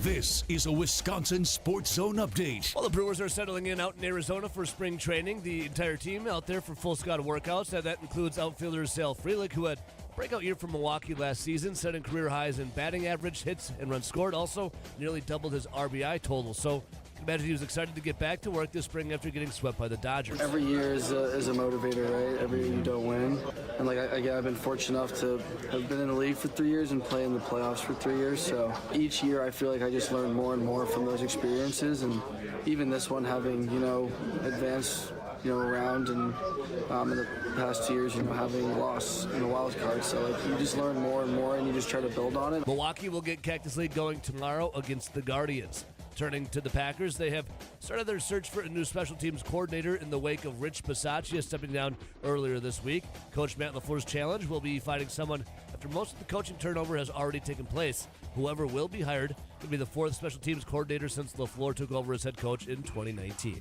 This is a Wisconsin Sports Zone update. While the Brewers are settling in out in Arizona for spring training, the entire team out there for full squad workouts. That includes outfielder Sal Frelick, who had a breakout year for Milwaukee last season, setting career highs in batting average, hits, and runs scored. Also, nearly doubled his RBI total. So, imagine he was excited to get back to work this spring after getting swept by the Dodgers. Every year is a motivator, right? Every year you don't win. And I've been fortunate enough to have been in the league for 3 years and play in the playoffs for 3 years. So each year I feel like I just learn more and more from those experiences. And even this one having, advanced, around and in the past 2 years, having lost in the wild card. So you just learn more and more and you just try to build on it. Milwaukee will get Cactus League going tomorrow against the Guardians. Turning to the Packers, they have started their search for a new special teams coordinator in the wake of Rich Bisaccia stepping down earlier this week. Coach Matt LaFleur's challenge will be finding someone after most of the coaching turnover has already taken place. Whoever will be hired could be the 4th special teams coordinator since LaFleur took over as head coach in 2019.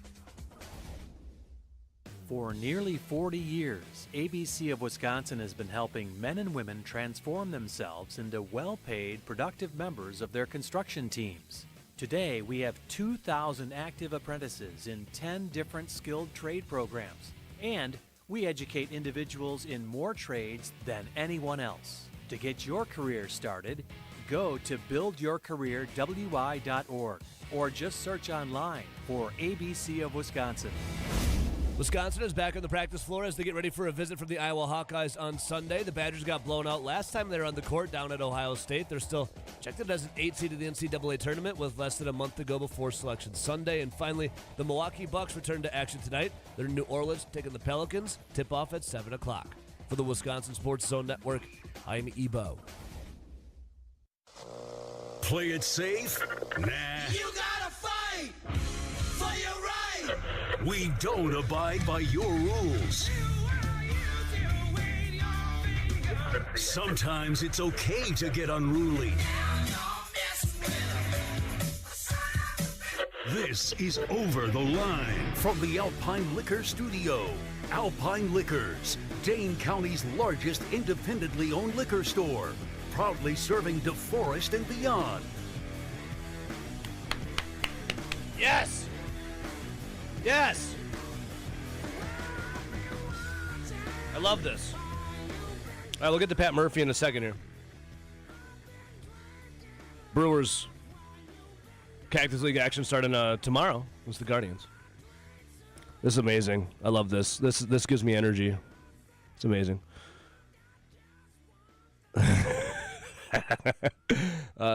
For nearly 40 years, ABC of Wisconsin has been helping men and women transform themselves into well-paid, productive members of their construction teams. Today, we have 2,000 active apprentices in 10 different skilled trade programs, and we educate individuals in more trades than anyone else. To get your career started, go to buildyourcareerwi.org or just search online for ABC of Wisconsin. Wisconsin is back on the practice floor as they get ready for a visit from the Iowa Hawkeyes on Sunday. The Badgers got blown out last time they were on the court down at Ohio State. They're still projected as an 8 seed of the NCAA tournament with less than a month to go before Selection Sunday. And finally, the Milwaukee Bucks return to action tonight. They're in New Orleans taking the Pelicans. Tip-off at 7 o'clock. For the Wisconsin Sports Zone Network, I'm Ebo. Play it safe? Nah. You gotta fight for your right. We don't abide by your rules. Sometimes it's okay to get unruly. This is Over the Line from the Alpine Liquor Studio. Alpine Liquors, Dane County's largest independently owned liquor store, proudly serving DeForest and beyond. Yes! Yes! I love this. All right, we'll get to Pat Murphy in a second here. Brewers Cactus League action starting tomorrow with the Guardians. This is amazing. I love this. This gives me energy. It's amazing.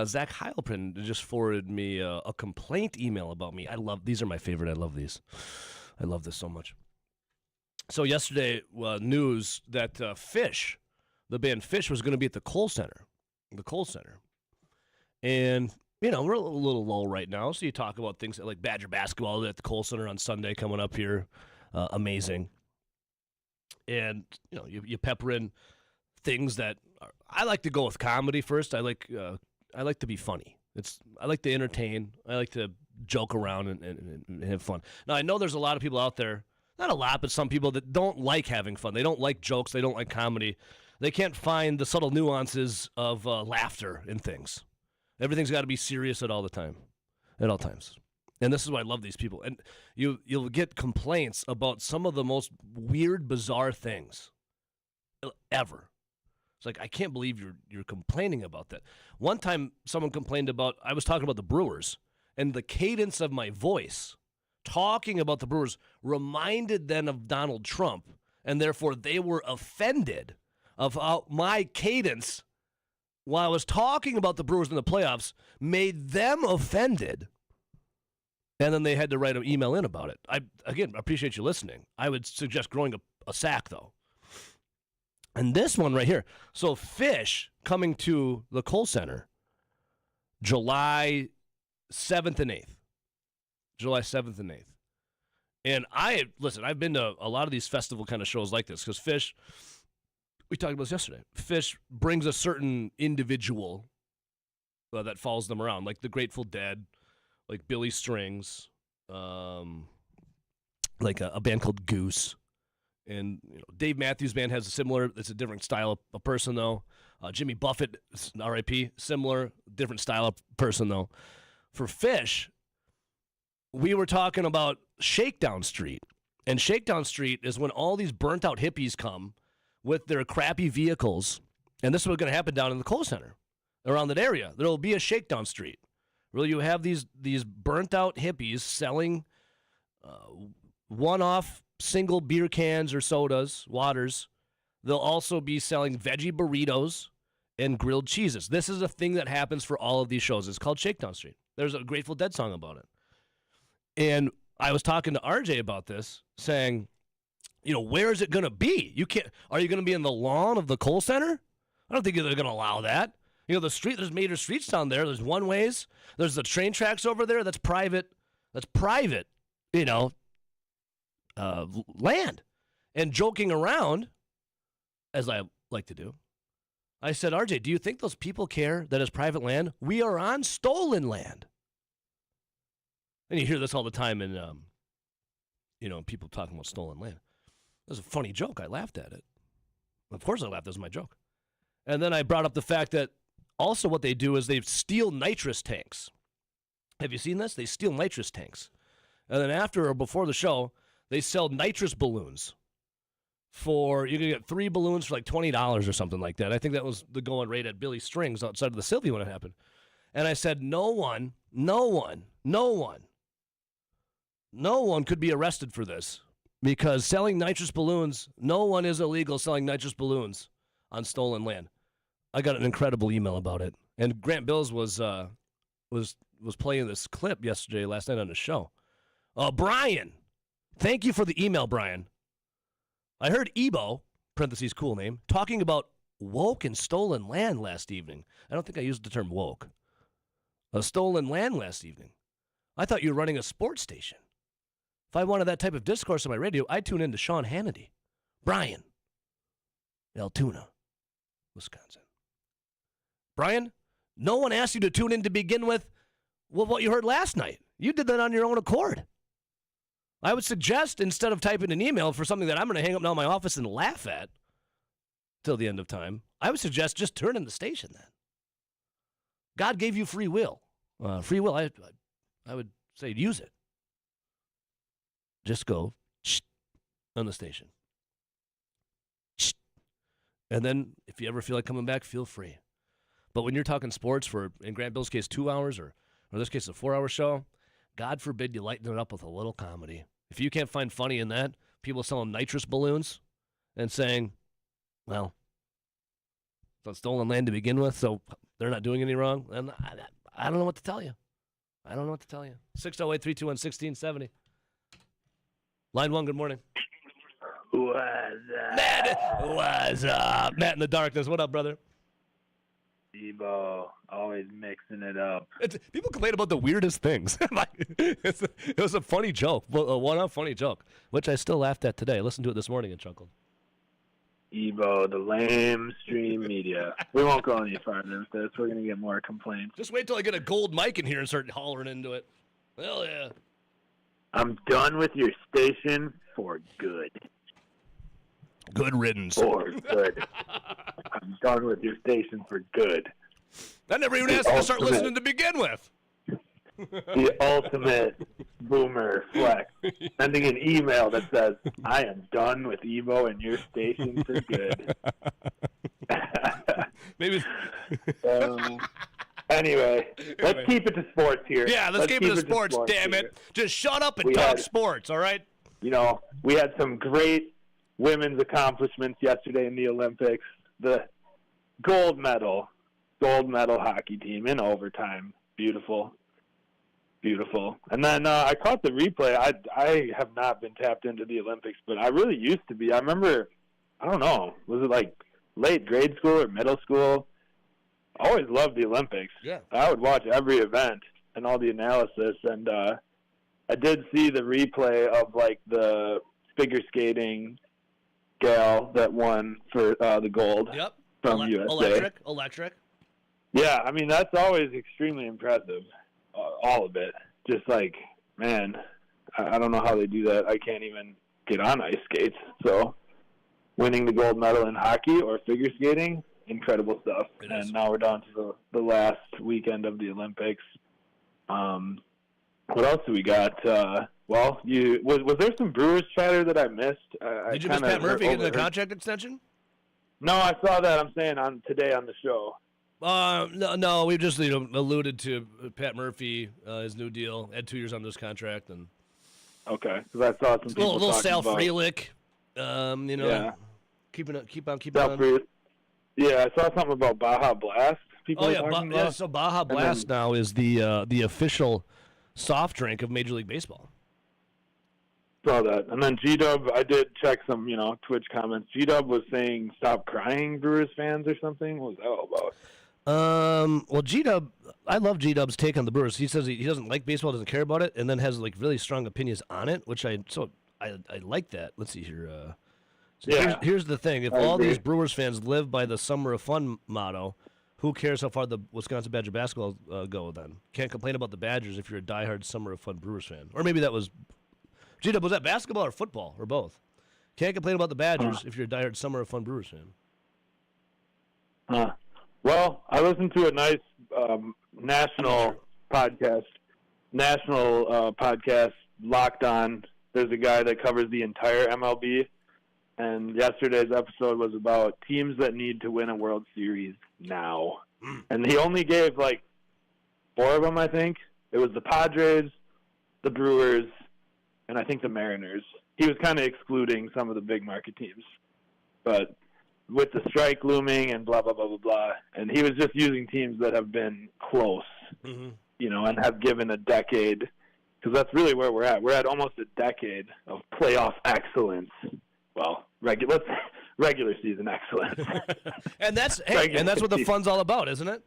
Zach Heilprin just forwarded me a complaint email about me. These are my favorite. I love these. I love this so much. So yesterday, news that Phish, the band Phish, was going to be at the Kohl Center. And, we're a little low right now, so you talk about things like Badger basketball at the Kohl Center on Sunday coming up here. Amazing. And, you pepper in things that I like to go with comedy first. I like to be funny. I like to entertain. I like to joke around and have fun. Now, I know there's a lot of people out there, not a lot, but some people that don't like having fun. They don't like jokes. They don't like comedy. They can't find the subtle nuances of laughter in things. Everything's got to be serious at all times. And this is why I love these people. And you'll get complaints about some of the most weird, bizarre things ever. It's like, I can't believe you're complaining about that. One time, someone complained about, I was talking about the Brewers, and the cadence of my voice talking about the Brewers reminded them of Donald Trump, and therefore they were offended of how my cadence while I was talking about the Brewers in the playoffs made them offended. And then they had to write an email in about it. I appreciate you listening. I would suggest growing a sack, though. And this one right here. So Phish coming to the Kohl Center July 7th and 8th. July 7th and 8th. And I've been to a lot of these festival kind of shows like this because Phish, we talked about this yesterday, Phish brings a certain individual that follows them around, like the Grateful Dead, like Billy Strings, like a band called Goose. And Dave Matthews Band has it's a different style of person, though. Jimmy Buffett, R.I.P., similar, different style of person, though. For Phish, we were talking about Shakedown Street. And Shakedown Street is when all these burnt-out hippies come with their crappy vehicles. And this is what's going to happen down in the Kohl Center, around that area. There will be a Shakedown Street. Where you have these burnt-out hippies selling one-off single beer cans or sodas, waters. They'll also be selling veggie burritos and grilled cheeses. This is a thing that happens for all of these shows. It's called Shakedown Street. There's a Grateful Dead song about it. And I was talking to RJ about this, saying, where is it going to be? Are you going to be in the lawn of the Kohl Center? I don't think they're going to allow that. There's major streets down there. There's one-ways. There's the train tracks over there. That's private. Land. And joking around, as I like to do, I said, RJ, do you think those people care that it's private land? We are on stolen land. And you hear this all the time in, people talking about stolen land. It was a funny joke. I laughed at it. Of course I laughed. That was my joke. And then I brought up the fact that also what they do is they steal nitrous tanks. Have you seen this? They steal nitrous tanks. And then after or before the show, they sell nitrous balloons. You can get 3 balloons for like $20 or something like that. I think that was the going rate at Billy Strings outside of the Sylvia when it happened. And I said, no one could be arrested for this because selling nitrous balloons, no one is illegal selling nitrous balloons on stolen land. I got an incredible email about it. And Grant Bills was playing this clip last night on the show. Brian, thank you for the email, Brian. I heard Ebo, parentheses cool name, talking about woke and stolen land last evening. I don't think I used the term woke. Stolen land last evening. I thought you were running a sports station. If I wanted that type of discourse on my radio, I'd tune in to Sean Hannity. Brian, Altoona, Wisconsin. Brian, no one asked you to tune in to begin with what you heard last night. You did that on your own accord. I would suggest instead of typing an email for something that I'm going to hang up now in my office and laugh at till the end of time, I would suggest just turn in the station then. God gave you free will. I would say use it. Just go on the station. And then if you ever feel like coming back, feel free. But when you're talking sports for, in Grant Bill's case, 2 hours, or in this case, a 4-hour show, God forbid you lighten it up with a little comedy. If you can't find funny in that, people selling nitrous balloons and saying, well, it's on stolen land to begin with, so they're not doing any wrong, and I don't know what to tell you. 608-321-1670. Line 1, good morning. What's up? Matt, what's up? Matt in the darkness. What up, brother? Debo, always mixing it up. People complain about the weirdest things. It was a funny joke, a one-off funny joke, which I still laughed at today. I listened to it this morning and chuckled. Debo, the lame stream media. We won't go any farther with this. We're going to get more complaints. Just wait till I get a gold mic in here and start hollering into it. Hell yeah. I'm done with your station for good. Good riddance. For good. I'm done with your station for good. I never even asked you to start listening to begin with. The ultimate boomer flex. Sending an email that says, I am done with Evo and your station for good. Maybe. Anyway, let's keep it to sports here. Yeah, let's keep it to sports, damn it. Just shut up and talk sports, all right? You know, we had some great women's accomplishments yesterday in the Olympics. The gold medal hockey team in overtime. Beautiful. And then I caught the replay. I have not been tapped into the Olympics, but I really used to be. I remember, I don't know, was it like late grade school or middle school? I always loved the Olympics. Yeah. I would watch every event and all the analysis, and I did see the replay of like the figure skating gal that won for the gold from USA. Electric. Yeah, I mean, that's always extremely impressive, all of it. Just like, man, I don't know how they do that. I can't even get on ice skates. So winning the gold medal in hockey or figure skating, incredible stuff. And now we're down to the last weekend of the Olympics. What else do we got? Was there some Brewers chatter that I missed? Did you miss Pat Murphy getting the contract extension? No, I saw that. I'm saying today on the show. No, we just alluded to Pat Murphy, his new deal, had 2 years on this contract, and okay, because I saw some people little talking Sal about Frelick, yeah. keep on. Yeah, I saw something about Baja Blast. People were talking about. So Baja Blast now is the official soft drink of Major League Baseball. Saw that, and then G-Dub, I did check some Twitch comments. G-Dub was saying "Stop crying, Brewers fans" or something. What was that all about? Well, G-Dub, I love G-Dub's take on the Brewers. He says he doesn't like baseball, doesn't care about it, and then has like really strong opinions on it, which I like that. Let's see here. Here's the thing: if all these Brewers fans live by the Summer of Fun motto, who cares how far the Wisconsin Badger basketball go? Then can't complain about the Badgers if you're a diehard Summer of Fun Brewers fan, or maybe that was G-Dub. Was that basketball or football or both? Can't complain about the Badgers if you're a diehard Summer of Fun Brewers fan. Well, I listened to a nice national podcast, Locked On. There's a guy that covers the entire MLB, and yesterday's episode was about teams that need to win a World Series now. And he only gave like 4 of them, I think. It was the Padres, the Brewers, and I think the Mariners. He was kind of excluding some of the big market teams. But with the strike looming and blah, blah, blah, blah, blah. And he was just using teams that have been close, and have given a decade, because that's really where we're at. We're at almost a decade of playoff excellence. Well, regular season excellence. and that's what the fun's all about, isn't it?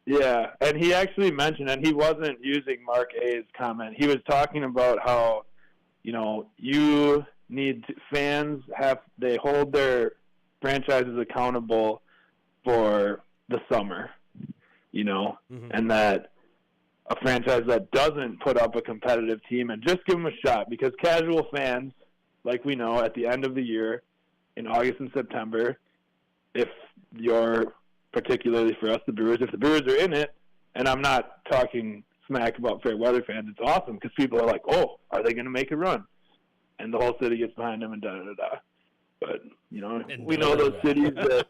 Yeah, and he actually mentioned, and he wasn't using Mark A's comment. He was talking about how, you need fans they hold their franchises accountable for the summer, and that a franchise that doesn't put up a competitive team and just give them a shot, because casual fans, like we know, at the end of the year, in August and September, if you're, particularly for us, the Brewers, if the Brewers are in it, and I'm not talking smack about fair weather fans, it's awesome, because people are like, oh, are they going to make a run? And the whole city gets behind them and da-da-da-da. But, we know those cities that,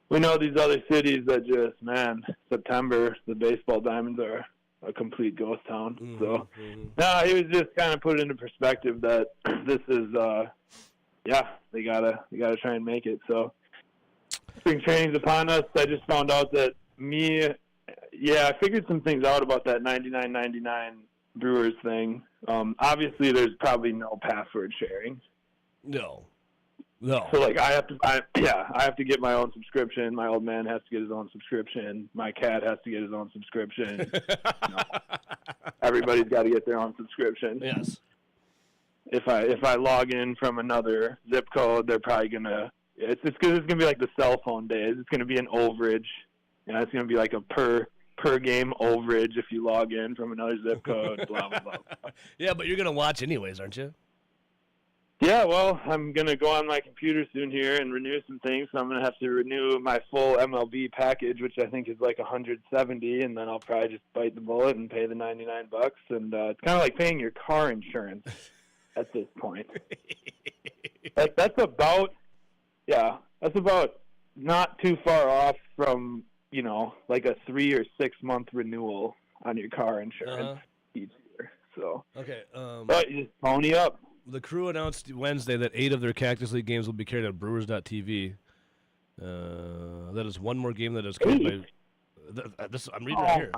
we know these other cities that just, man, September, the baseball diamonds are a complete ghost town. So, he was just kind of put into perspective that this is, they gotta try and make it. So, spring training's upon us. I just found out that I figured some things out about that 99.99 Brewers thing. Obviously, there's probably no password sharing. No. So like, I have to get my own subscription. My old man has to get his own subscription. My cat has to get his own subscription. Everybody's got to get their own subscription. Yes. If I log in from another zip code, they're probably gonna. It's gonna be like the cell phone days. It's gonna be an overage. It's gonna be like a per game overage if you log in from another zip code. Blah blah blah. Yeah, but you're gonna watch anyways, aren't you? Yeah, well, I'm gonna go on my computer soon here and renew some things. So I'm gonna have to renew my full MLB package, which I think is like $170, and then I'll probably just bite the bullet and pay the $99. And it's kind of like paying your car insurance at this point. Like that's about not too far off from like a 3 or 6 month renewal on your car insurance each year. So okay, but you just pony up. The Crew announced Wednesday that 8 of their Cactus League games will be carried on Brewers.tv. That is one more game that is carried by. I'm reading it here.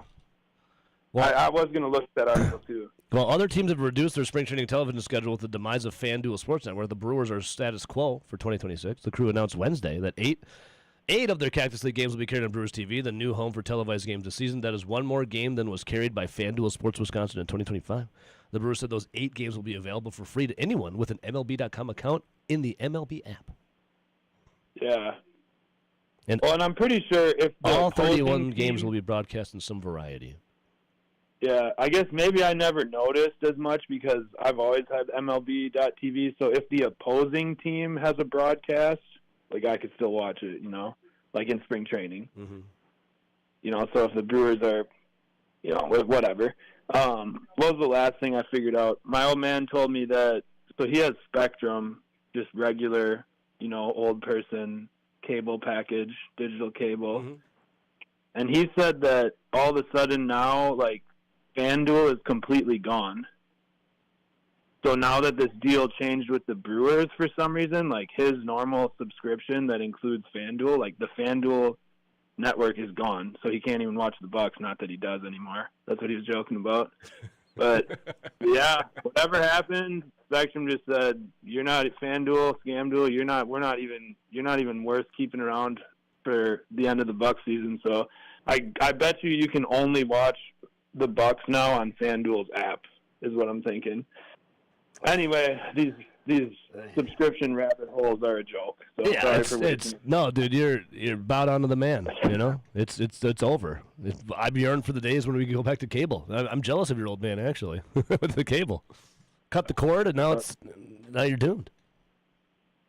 Well, I was going to look at that article too. Well, other teams have reduced their spring training television schedule with the demise of FanDuel Sports Network. The Brewers are status quo for 2026. The Crew announced Wednesday that 8 of their Cactus League games will be carried on Brewers TV, the new home for televised games this season. That is one more game than was carried by FanDuel Sports Wisconsin in 2025. The Brewers said those 8 games will be available for free to anyone with an MLB.com account in the MLB app. Yeah. And I'm pretty sure if all 31 games will be broadcast in some variety. Yeah, I guess maybe I never noticed as much because I've always had MLB.TV. So if the opposing team has a broadcast, like I could still watch it, like in spring training. Mm-hmm. So if the Brewers are, whatever. What was the last thing I figured out? My old man told me that, so he has Spectrum, just regular, old person cable package, digital cable. Mm-hmm. And he said that all of a sudden now, like, FanDuel is completely gone. So now that this deal changed with the Brewers for some reason, like his normal subscription that includes FanDuel, like the FanDuel network is gone. So he can't even watch the Bucks. Not that he does anymore. That's what he was joking about. But yeah, whatever happened, Spectrum just said, you're not at FanDuel, Scamduel, you're not even worth keeping around for the end of the Bucks season. So I bet you can only watch the Bucks now on FanDuel's app is what I'm thinking. Anyway, these subscription rabbit holes are a joke. So yeah, sorry no, dude, you're about onto the man. It's over. I yearn for the days when we can go back to cable. I'm jealous of your old man actually with the cable. Cut the cord, and now you're doomed.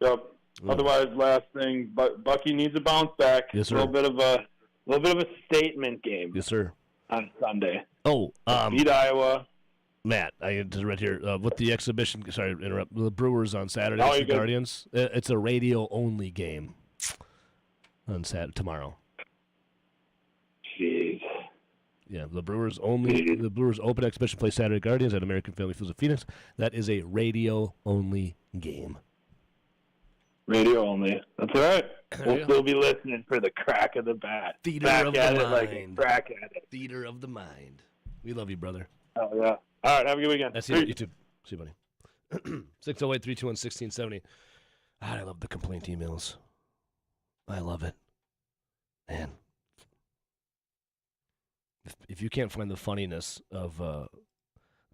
Yep. Otherwise, last thing, Bucky needs a bounce back. Yes, sir. A little bit of a statement game. Yes, sir. On Sunday. Oh, beat Iowa. Matt, I just read here with the exhibition. Sorry to interrupt. The Brewers on Saturday. Oh, The Guardians. It's a radio-only game on tomorrow. Jeez. Yeah, the Brewers open exhibition play Saturday Guardians at American Family Fields of Phoenix. That is a radio-only game. Radio only. That's all right. We'll still be listening for the crack of the bat. Theater of the mind. Like a crack at it. Theater of the mind. We love you, brother. Oh, yeah. All right, have a good weekend. I see you too. See you, buddy. 608-321-1670. God, I love the complaint emails. I love it. Man. If you can't find the funniness of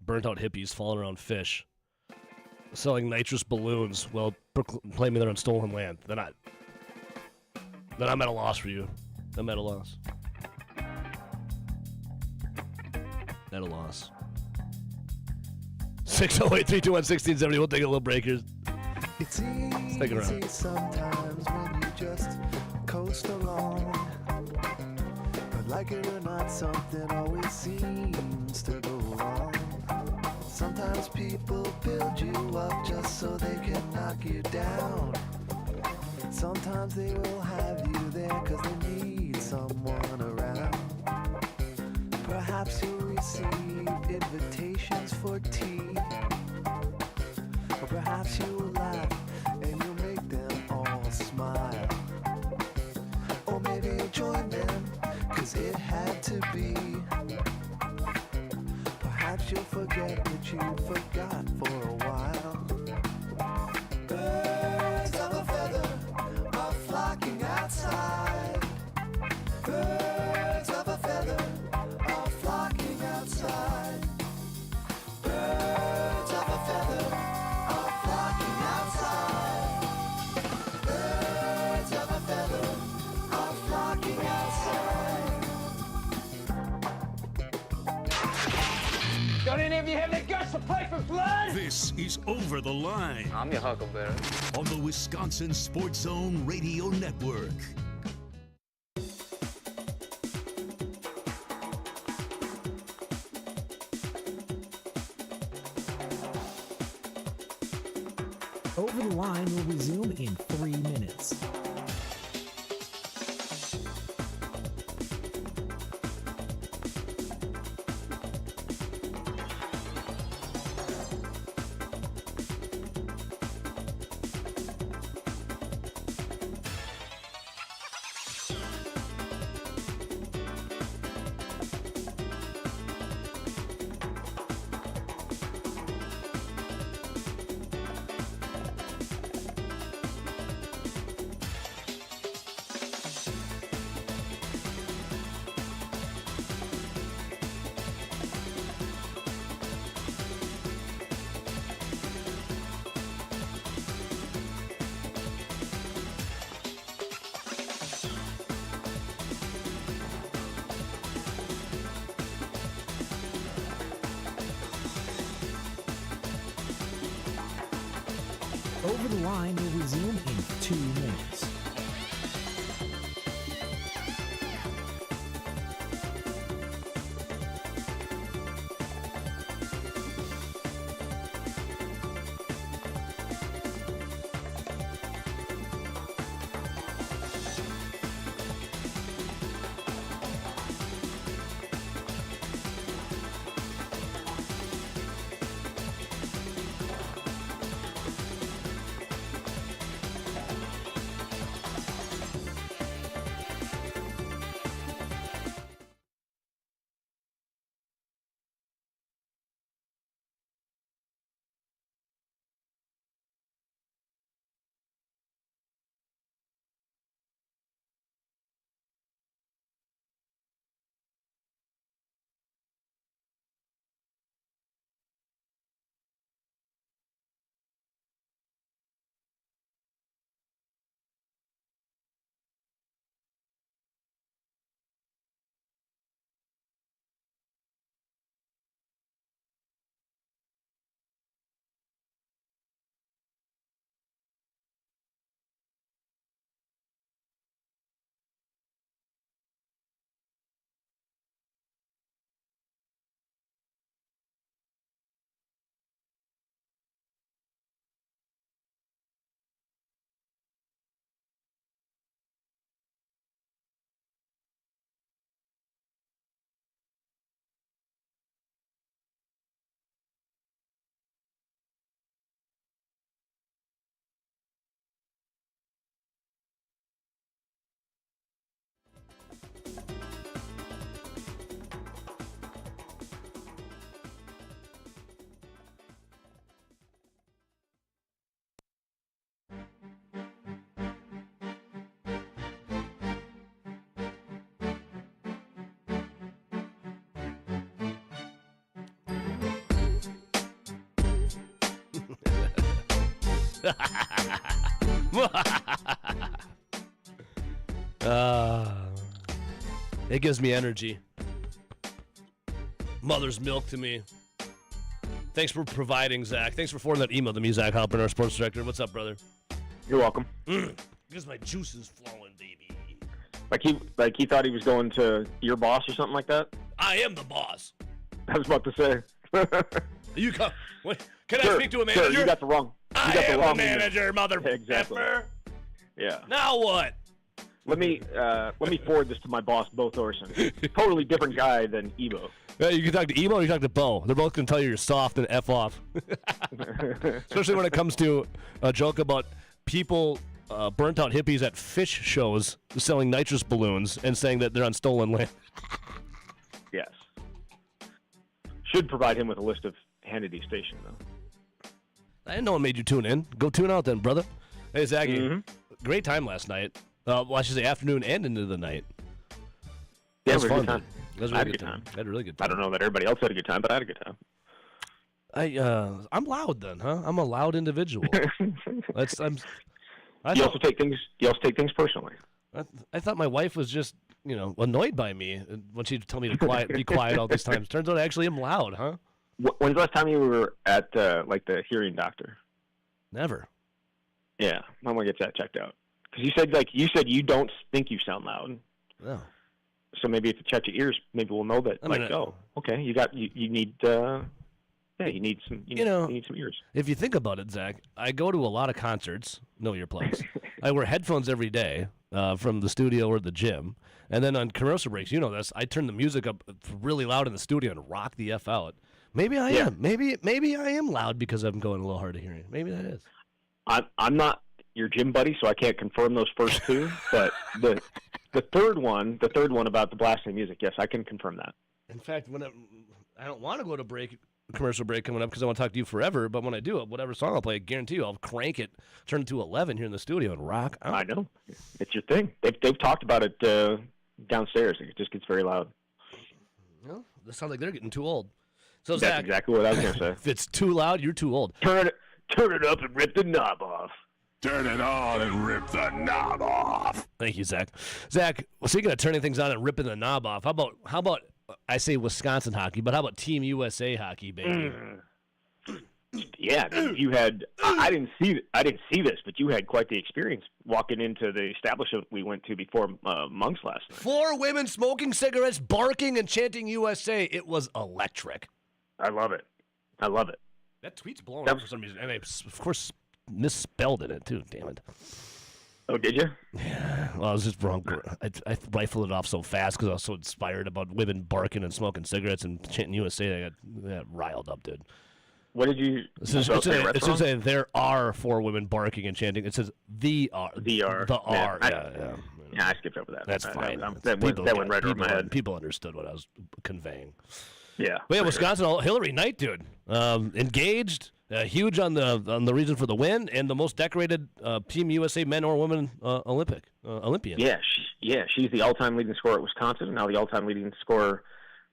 burnt-out hippies falling around fish, selling nitrous balloons while claiming they're on stolen land, then I'm at a loss for you. I'm at a loss. At a loss. 608-321-1670. We'll take a little break here. It's Stick around. easy sometimes when you just coast along. But like it or not, something always seems to go wrong. Sometimes people build you up just so they can knock you down. Sometimes they will have you there cause they need someone around. Perhaps you'll receive invitations for tea. Or perhaps you will laugh and you'll make them all smile. you'll forget what you forgot for a while. Birds of a feather are flocking outside. Birds of a feather are flocking outside. Birds of a feather are flocking outside. Birds of a feather are flocking outside. Don't any of you have the guts to play for blood? This is Over the Line I'm your Huckleberry. on the Wisconsin Sports Zone Radio Network. Over the Line will resume in 3 minutes. Over the Line will resume in 2 minutes. It gives me energy. Mother's milk to me. Thanks for providing, Zach. Thanks for forwarding that email to me, Zach Halpern, our sports director. What's up, brother? You're welcome. Because my juice is flowing, baby. Like he thought he was going to your boss or something like that. I am the boss. I was about to say. You come. What? Can Sure, I speak to a manager? Sure, you got the wrong. I got am the wrong a manager, email. mother Exactly. effer. Yeah. Now what? Let me forward this to my boss, Bo Thorson. Totally different guy than Ebo. Yeah, you can talk to Emo or you can talk to Bo. They're both going to tell you you're soft and F off. Especially when it comes to a joke about people, burnt out hippies at fish shows selling nitrous balloons and saying that they're on stolen land. Yes. should provide him with a list of Hannity stations, though. I didn't know what made you tune in. Go tune out then, brother. Hey, Zachy, great time last night. Well, I should say afternoon and into the night. Yeah, That was it was a fun, good time. dude. That was a I really had a good time. I had a really good I time. don't know that everybody else had a good time, but I had a good time. I'm loud then, huh? I'm a loud individual. You also take things personally. I thought my wife was just, annoyed by me when she told me to be quiet all these times. Turns out I actually am loud, huh? When's the last time you were at the hearing doctor? Never. Yeah, I want to get that checked out. Because you said you don't think you sound loud. No. So maybe if you check your ears, maybe we'll know that. Okay, you need you need some ears. If you think about it, Zach, I go to a lot of concerts, know your place. I wear headphones every day from the studio or the gym. And then on commercial breaks, you know this, I turn the music up really loud in the studio and rock the F out. Maybe I am. Maybe I am loud because I'm going a little hard of hearing. Maybe that is. I'm not your gym buddy, so I can't confirm those first two. But the third one about the blasting music, yes, I can confirm that. In fact, I don't want to go to commercial break coming up because I want to talk to you forever. But when I do, whatever song I'll play, I guarantee you I'll crank it, turn it to 11 here in the studio and rock out. I know. It's your thing. They've talked about it downstairs. It just gets very loud. Well, that sounds like they're getting too old. So That's Zach, exactly what I was going to say. If it's too loud, you're too old. Turn it up and rip the knob off. Turn it on and rip the knob off. Thank you, Zach. Zach, speaking of turning things on and ripping the knob off, how about I say Wisconsin hockey, but how about Team USA hockey, baby? Yeah, you had. I didn't see this, but you had quite the experience walking into the establishment we went to before Monks last night. 4 women smoking cigarettes, barking and chanting USA. It was electric. I love it. That tweet's blowing up for some reason, and I, of course, misspelled it too. Damn it. Oh, did you? Yeah. Well, I was just wrong. I rifled it off so fast because I was so inspired about women barking and smoking cigarettes and chanting USA. I got riled up, dude. What did you? It should say there are 4 women barking and chanting. It says the R. The R. The R. Yeah, I skipped over that. That's fine. That went right over my head. People understood what I was conveying. Yeah. But yeah, Wisconsin, Hillary Knight, dude, engaged, huge on the reason for the win, and the most decorated Team USA men or women Olympian. Yeah, she's the all-time leading scorer at Wisconsin, and now the all-time leading scorer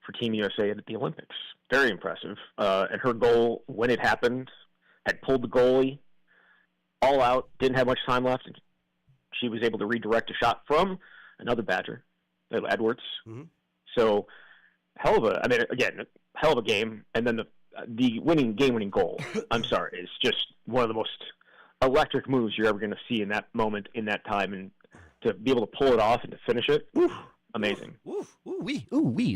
for Team USA at the Olympics. Very impressive. And her goal, when it happened, had pulled the goalie all out, didn't have much time left, and she was able to redirect a shot from another Badger, Edwards. Mm-hmm. So, hell of a game. And then the game-winning goal, I'm sorry, is just one of the most electric moves you're ever going to see in that moment, in that time, and to be able to pull it off and to finish it, amazing. Ooh,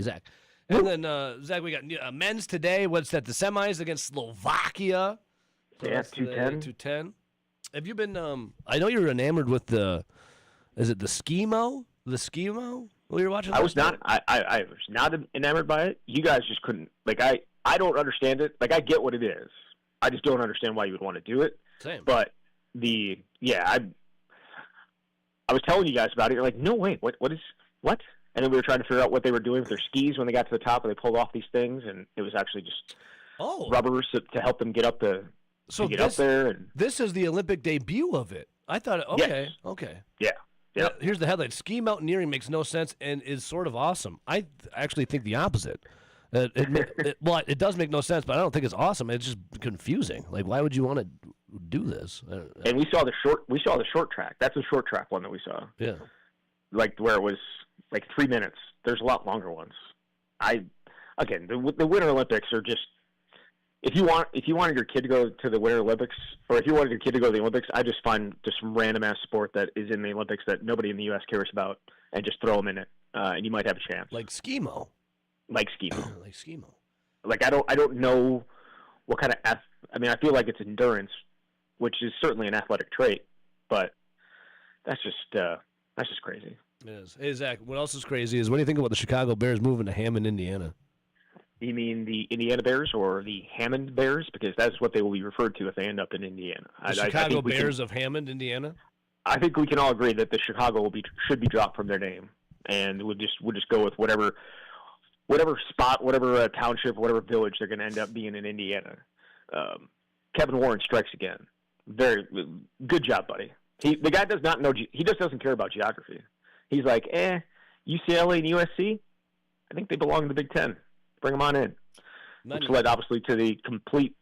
Zach. And then, Zach, we got men's today. What's that, the semis against Slovakia? Yeah, 2-10. 2-10. Have you been, I know you're enamored with is it the Skimo? The Skimo? What you were watching? I was not enamored by it. You guys just couldn't. I don't understand it. I get what it is. I just don't understand why you would want to do it. Same. But I was telling you guys about it. You're like, no, wait, what? And then we were trying to figure out what they were doing with their skis when they got to the top, and they pulled off these things, and it was actually just rubbers to help them get up up there. And this is the Olympic debut of it. I thought, okay. Yeah. Here's the headline: Ski mountaineering makes no sense and is sort of awesome. I actually think the opposite. It does make no sense, but I don't think it's awesome. It's just confusing. Why would you want to do this? And we saw the short track. That's the short track one that we saw. Yeah. Where it was 3 minutes. There's a lot longer ones. The Winter Olympics are just. If you wanted your kid to go to the Winter Olympics, or if you wanted your kid to go to the Olympics, I just find just some random ass sport that is in the Olympics that nobody in the U.S. cares about, and just throw them in it, and you might have a chance. Like Skimo. Like Skimo. Like Skimo. I don't know what kind of. I feel like it's endurance, which is certainly an athletic trait, but that's just crazy. It is. Hey, Zach, what else is crazy is what do you think about the Chicago Bears moving to Hammond, Indiana? You mean the Indiana Bears or the Hammond Bears? Because that's what they will be referred to if they end up in Indiana. The Chicago Bears of Hammond, Indiana? I think we can all agree that the Chicago should be dropped from their name, and we'll just go with whatever whatever spot, whatever township, whatever village they're going to end up being in Indiana. Kevin Warren strikes again. Very good job, buddy. The guy does not know. He just doesn't care about geography. He's like, UCLA and USC. I think they belong in the Big Ten. Bring them on in. Which led obviously to the complete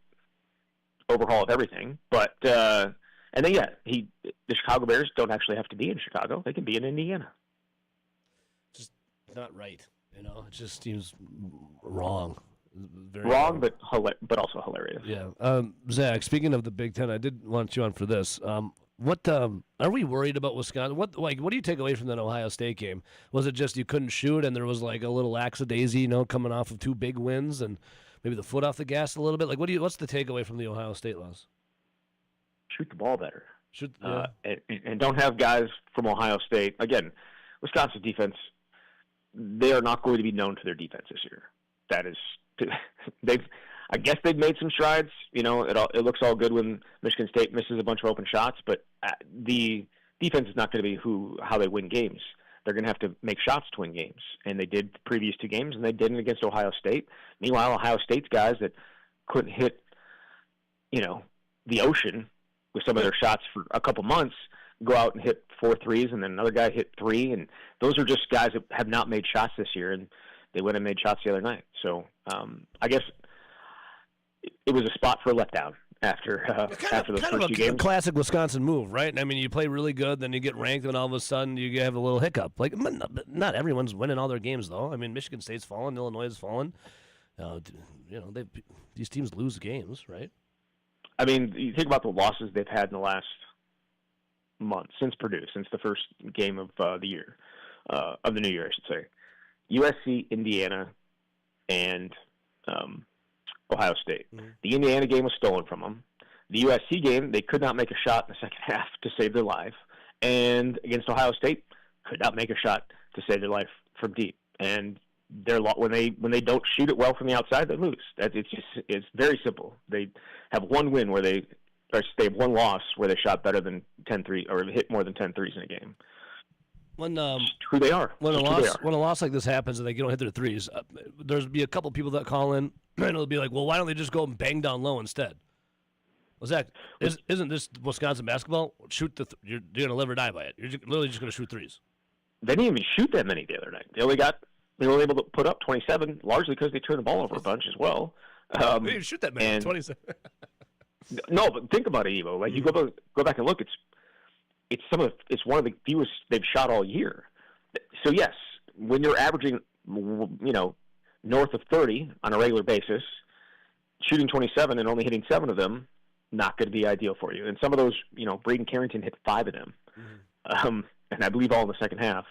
overhaul of everything. But and then the Chicago Bears don't actually have to be in Chicago. They can be in Indiana. Just not right. It just seems wrong. Very wrong, but also hilarious. Yeah. Zach, speaking of the Big Ten, I did want you on for this. What are we worried about Wisconsin? What do you take away from that Ohio State game? Was it just you couldn't shoot and there was like a little lackadaisy, coming off of 2 big wins and maybe the foot off the gas a little bit? Like, what's the takeaway from the Ohio State loss? Shoot the ball better. And don't have guys from Ohio State. Again, Wisconsin's defense, they are not going to be known for their defense this year. That is, I guess they've made some strides. It looks all good when Michigan State misses a bunch of open shots, but the defense is not going to be how they win games. They're going to have to make shots to win games, and they did the previous 2 games, and they didn't against Ohio State. Meanwhile, Ohio State's guys that couldn't hit, the ocean with some of their shots for a couple months go out and hit 4 threes, and then another guy hit 3, and those are just guys that have not made shots this year, and they went and made shots the other night. So I guess it was a spot for a letdown after those first 2 games. A classic Wisconsin move, right? I mean, you play really good, then you get ranked, and all of a sudden you have a little hiccup. Like, not everyone's winning all their games, though. I mean, Michigan State's fallen, Illinois has fallen. These teams lose games, right? I mean, you think about the losses they've had in the last month since Purdue, since the first game of the year, of the new year, I should say. USC, Indiana, and Ohio State. Mm-hmm. The Indiana game was stolen from them. The USC game, they could not make a shot in the second half to save their life. And against Ohio State, could not make a shot to save their life from deep. And when they don't shoot it well from the outside, they lose. It's very simple. They have one win where they have one loss where they shot better than 10 threes or hit more than 10 threes in a game. Who they are. When a loss like this happens and they don't hit their threes, there's be a couple people that call in and it'll be like, well, why don't they just go and bang down low instead? Well, Zach, isn't this Wisconsin basketball? You're going to live or die by it. You're literally just going to shoot threes. They didn't even shoot that many the other night. They were able to put up 27, largely because they turned the ball over a bunch as well. They didn't shoot that many, 27. No, but think about it, Evo. Like, you go back and look, it's one of the fewest they've shot all year. So yes, when you're averaging, north of 30 on a regular basis, shooting 27 and only hitting 7 of them, not going to be ideal for you. And some of those, Braden Carrington hit 5 of them, and I believe all in the second half.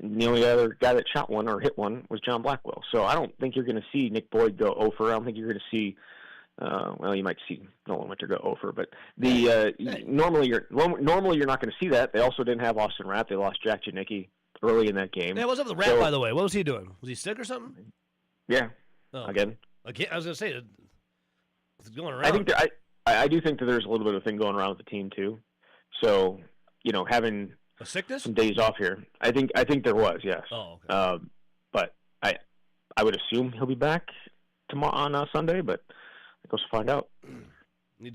And the only other guy that shot one or hit one was John Blackwell. So I don't think you're going to see Nick Boyd go over. I don't think you're going to see. You might see Nolan Winter go over, but normally you're not going to see that. They also didn't have Austin Rapp. They lost Jack Janicki early in that game. Yeah, what's up with Rapp, by the way? What was he doing? Was he sick or something? Yeah. Oh. Again. I was going to say, it's going around. I do think that there's a little bit of a thing going around with the team too. So having a sickness, some days off here. I think there was, yes. Oh. Okay. But I would assume he'll be back tomorrow on Sunday, but. I guess we'll find out.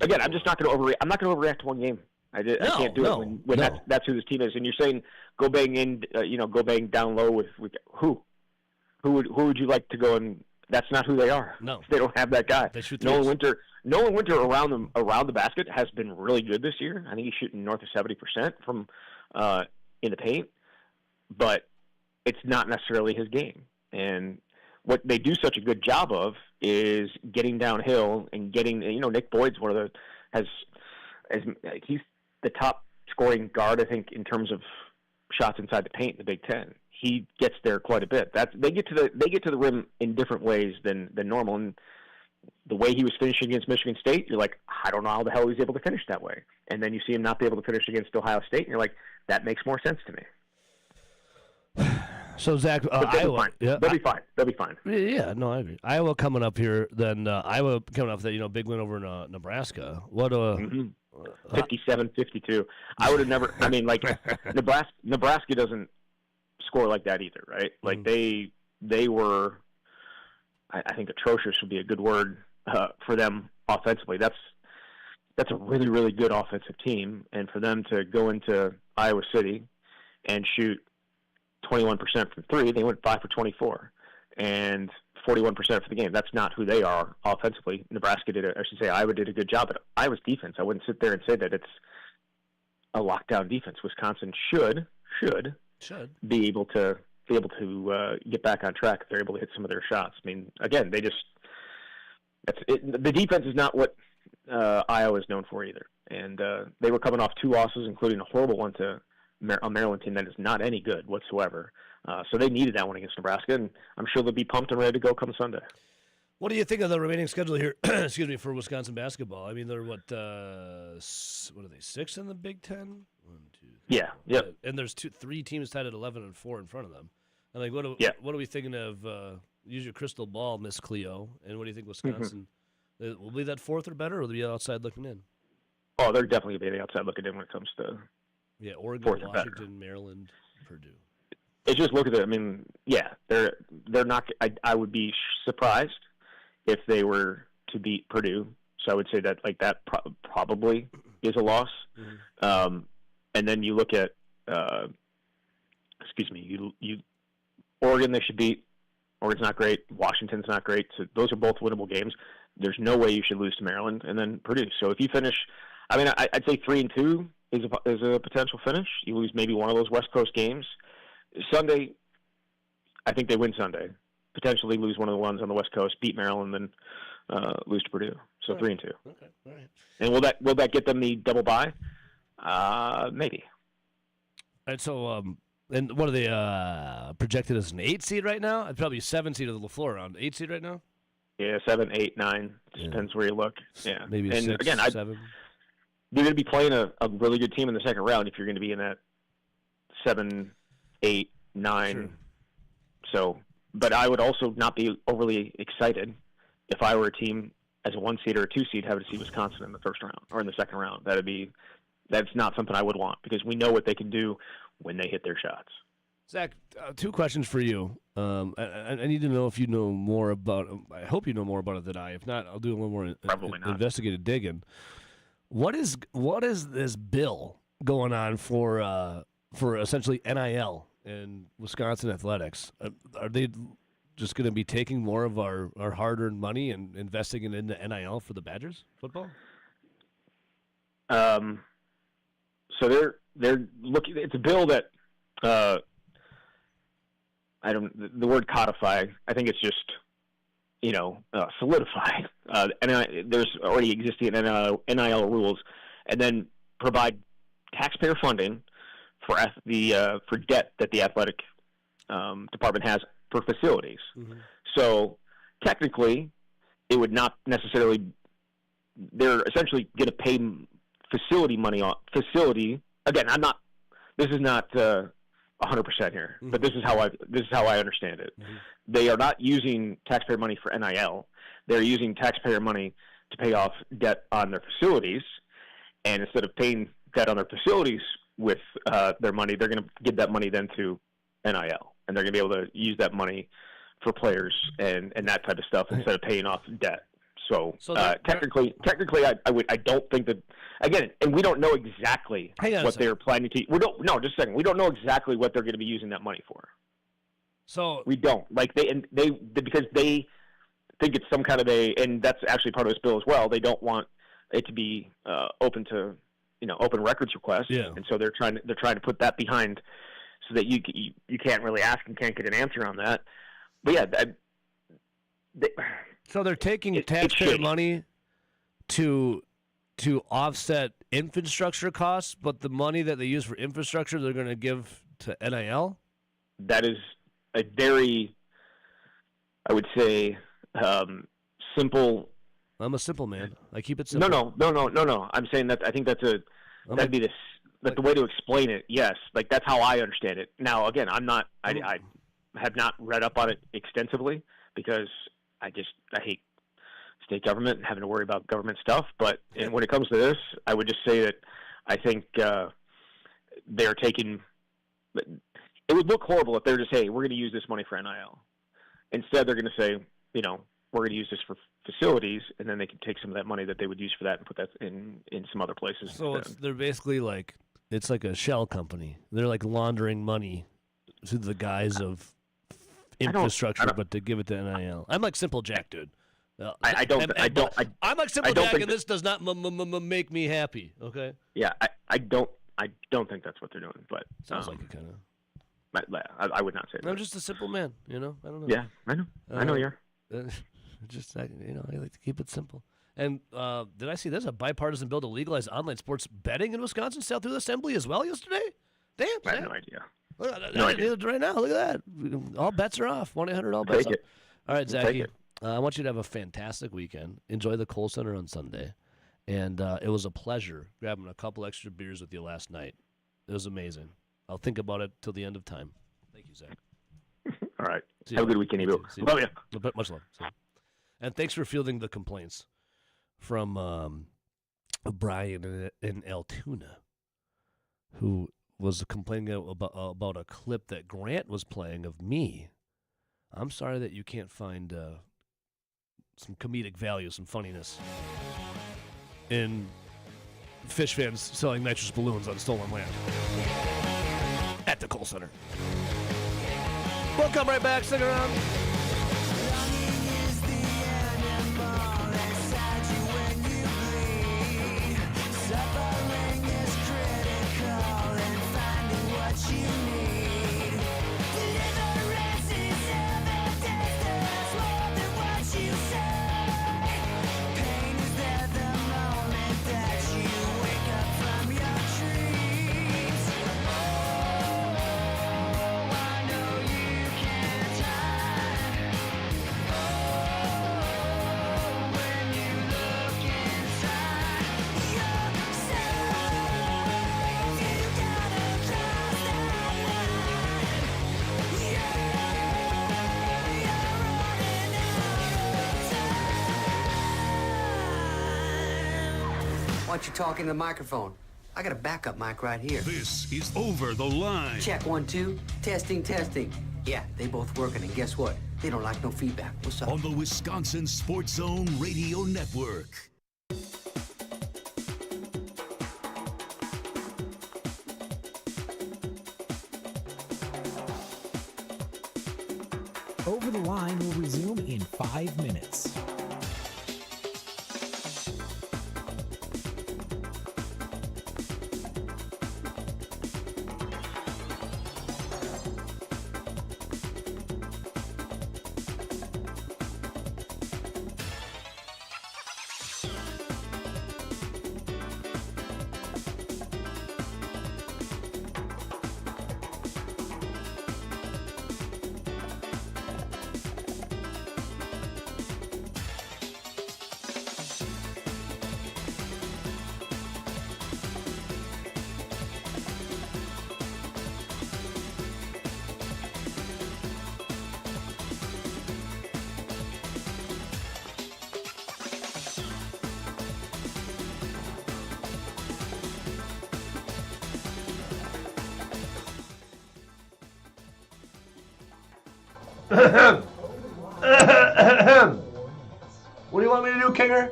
Again, I'm just not going to overreact. I'm not going to overreact to one game. I can't do it when that's who this team is. And you're saying go bang in, go bang down low with who? Who would you like to go and? That's not who they are. No, they don't have that guy. They shoot Nolan Winter around the basket has been really good this year. I think he's shooting north of 70% from in the paint, but it's not necessarily his game. And what they do such a good job of is getting downhill and getting, Nick Boyd's he's the top scoring guard, I think, in terms of shots inside the paint in the Big Ten. He gets there quite a bit. They get to the rim in different ways than normal. And the way he was finishing against Michigan State, you're like, I don't know how the hell he's able to finish that way. And then you see him not be able to finish against Ohio State, and you're like, that makes more sense to me. So, Zach, Iowa. They'll be fine. They'll be fine. Yeah, no, I agree. Iowa coming up here, then Iowa coming off that, big win over Nebraska. What 57-52. I would have never, Nebraska doesn't score like that either, right? Like they were I think atrocious would be a good word for them offensively. That's a really, really good offensive team, and for them to go into Iowa City and shoot 21% from three, they went 5 for 24, and 41% for the game. That's not who they are offensively. Iowa did a good job, but Iowa's defense, I wouldn't sit there and say that it's a lockdown defense. Wisconsin should be able to get back on track if they're able to hit some of their shots. I mean, again, the defense is not what Iowa is known for either. And they were coming off 2 losses, including a horrible one to a Maryland team that is not any good whatsoever. So they needed that one against Nebraska, and I'm sure they'll be pumped and ready to go come Sunday. What do you think of the remaining schedule here? Excuse me, for Wisconsin basketball. I mean, they're what are they, 6th in the Big Ten? 1, 2, 3. Yeah, yep. And there's 3 teams tied at 11 and 4 in front of them. And like, what are we thinking of? Use your crystal ball, Miss Cleo. And what do you think Wisconsin will be, that 4th or better, or will they be outside looking in? Oh, they're definitely going to be the outside looking in when it comes to Oregon, Washington, Maryland, Purdue. It's just look at it. I mean, they're not. I would be surprised if they were to beat Purdue. So I would say that probably is a loss. And then you look at, Oregon they should beat. Oregon's not great. Washington's not great. So those are both winnable games. There's no way you should lose to Maryland and then Purdue. So if you finish, I'd say 3-2 is a potential finish. You lose maybe one of those West Coast games. Sunday, I think they win Sunday. Potentially lose one of the ones on the West Coast, beat Maryland, then lose to Purdue. So 3-2. Okay, all right. And will that get them the double bye? Maybe. All right. So, and what are they projected as an 8 seed right now? It's probably 7 seed of the LaFleur round. 8 seed right now. Yeah, 7, 8, 9. Depends where you look. Yeah, maybe and 6, again, 7. You're going to be playing a really good team in the second round if you're going to be in that 7, 8, 9. Sure. So, but I would also not be overly excited if I were a team as a 1 seed or a 2 seed having to see Wisconsin in the first round or in the second round. That's not something I would want because we know what they can do when they hit their shots. Zach, 2 questions for you. I need to know if you know more about. I hope you know more about it than I. If not, I'll do a little more investigative digging. What is this bill going on for essentially NIL in Wisconsin athletics? Are they just going to be taking more of our hard-earned money and investing it into NIL for the Badgers football? So they're looking. It's a bill that the word codify. I think it's just solidify. There's already existing NIL rules, and then provide taxpayer funding for debt that the athletic department has for facilities. Mm-hmm. So technically, it would not necessarily. They're essentially going to pay facility money on facility. Again, this is not 100% here, but this is how I understand it. Mm-hmm. They are not using taxpayer money for NIL. They're using taxpayer money to pay off debt on their facilities, and instead of paying debt on their facilities with their money, they're going to give that money then to NIL, and they're going to be able to use that money for players and that type of stuff instead of paying off debt. So technically, I don't think that. Again, and we don't know exactly what they're planning to. Just a second. We don't know exactly what they're going to be using that money for. So we don't because they think it's some kind of and that's actually part of this bill as well. They don't want it to be open to open records requests, and so they're trying to put that behind so that you can't really ask and can't get an answer on that. But yeah, so they're taking taxpayer money to offset infrastructure costs, but the money that they use for infrastructure they're going to give to NIL? That is a very, I would say, simple. I'm a simple man. I keep it simple. No. I'm saying that I think that'd be the way to explain it. Yes, that's how I understand it. Now, again, I have not read up on it extensively because I hate state government and having to worry about government stuff. But when it comes to this, I would just say that I think they're taking. It would look horrible if they're just, hey, we're going to use this money for NIL. Instead, they're going to say, we're going to use this for facilities, and then they can take some of that money that they would use for that and put that in some other places. So they're basically like, it's like a shell company. They're like laundering money to the guise of infrastructure, but to give it to NIL. I'm like Simple Jack, dude. I'm like Simple Jack, and this does not make me happy. Okay. Yeah, I don't think that's what they're doing, but sounds like it kind of. I would not say that. I'm just a simple man, I don't know. Yeah, I know. I know you're. I like to keep it simple. And did I see there's a bipartisan bill to legalize online sports betting in Wisconsin sailed through the assembly as well yesterday? Damn, I had no idea. No idea. Right now, look at that. All bets are off. 1-800 all bets. Take it. All right, Zachy. I want you to have a fantastic weekend. Enjoy the Kohl Center on Sunday. And it was a pleasure grabbing a couple extra beers with you last night. It was amazing. I'll think about it till the end of time. Thank you, Zach. All right. Have a good weekend, Evo. Love you. Much love. And thanks for fielding the complaints from Brian in Altoona, who was complaining about a clip that Grant was playing of me. I'm sorry that you can't find some comedic value, some funniness in fish fans selling nitrous balloons on stolen land at the Kohl Center. We'll come right back. Stick around. Why don't you talk into the microphone? I got a backup mic right here. This is Over the Line. Check 1, 2. Testing. Yeah, they both working, and guess what? They don't like no feedback. What's up? On the Wisconsin Sports Zone Radio Network. Over the Line will resume in 5 minutes. What do you want me to do, Kinger?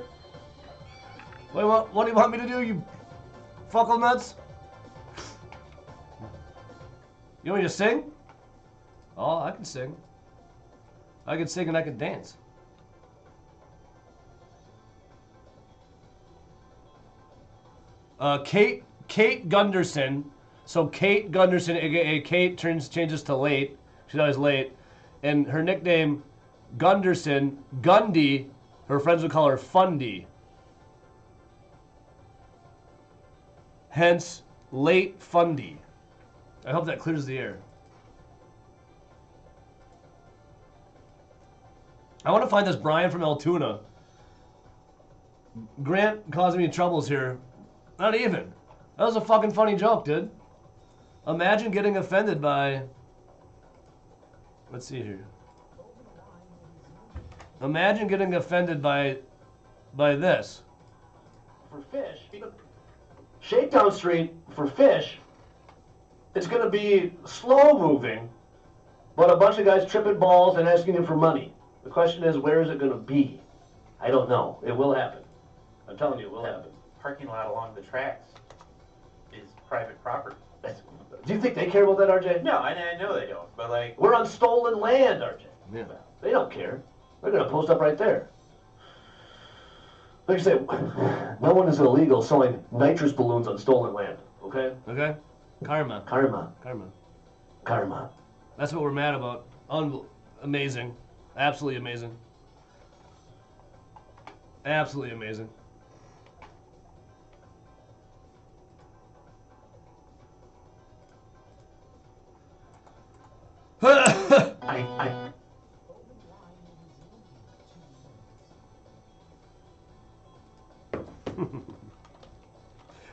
What do you want me to do, you fuckle nuts? You want me to sing? Oh, I can sing. I can sing and I can dance. Kate Gunderson. So Kate Gunderson, aka Kate, changes to late. She's always late. And her nickname, Gunderson, Gundy, her friends would call her Fundy. Hence, late Fundy. I hope that clears the air. I want to find this Brian from Altoona. Grant causing me troubles here. Not even. That was a fucking funny joke, dude. Imagine getting offended by... Let's see here. Imagine getting offended by this. For fish, Shakedown Street, for fish, it's going to be slow moving, but a bunch of guys tripping balls and asking him for money. The question is, where is it going to be? I don't know. It will happen. I'm telling you, it will happen. Parking lot along the tracks is private property. Do you think they care about that, RJ? No, I know they don't, but like... We're on stolen land, RJ. Yeah. They don't care. They're going to post up right there. Like I say, no one is illegal selling nitrous balloons on stolen land, okay? Okay. Karma. Karma. Karma. Karma. That's what we're mad about. Amazing. Absolutely amazing. Absolutely amazing.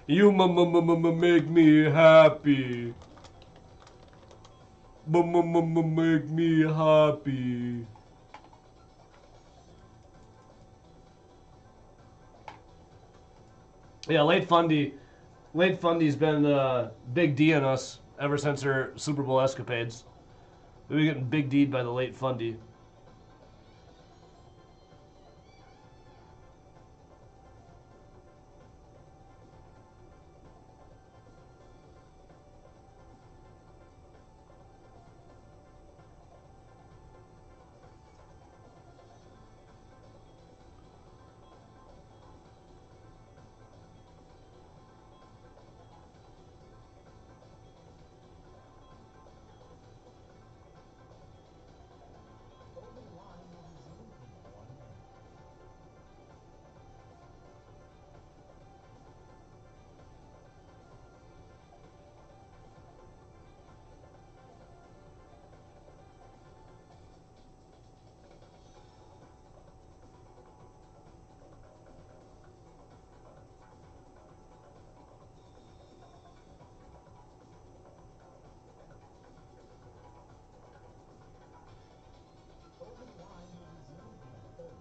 You make me happy. Make me happy. Yeah, Late Fundy's been Big D on us ever since her Super Bowl escapades. We were getting Big D'd by the Late Fundy.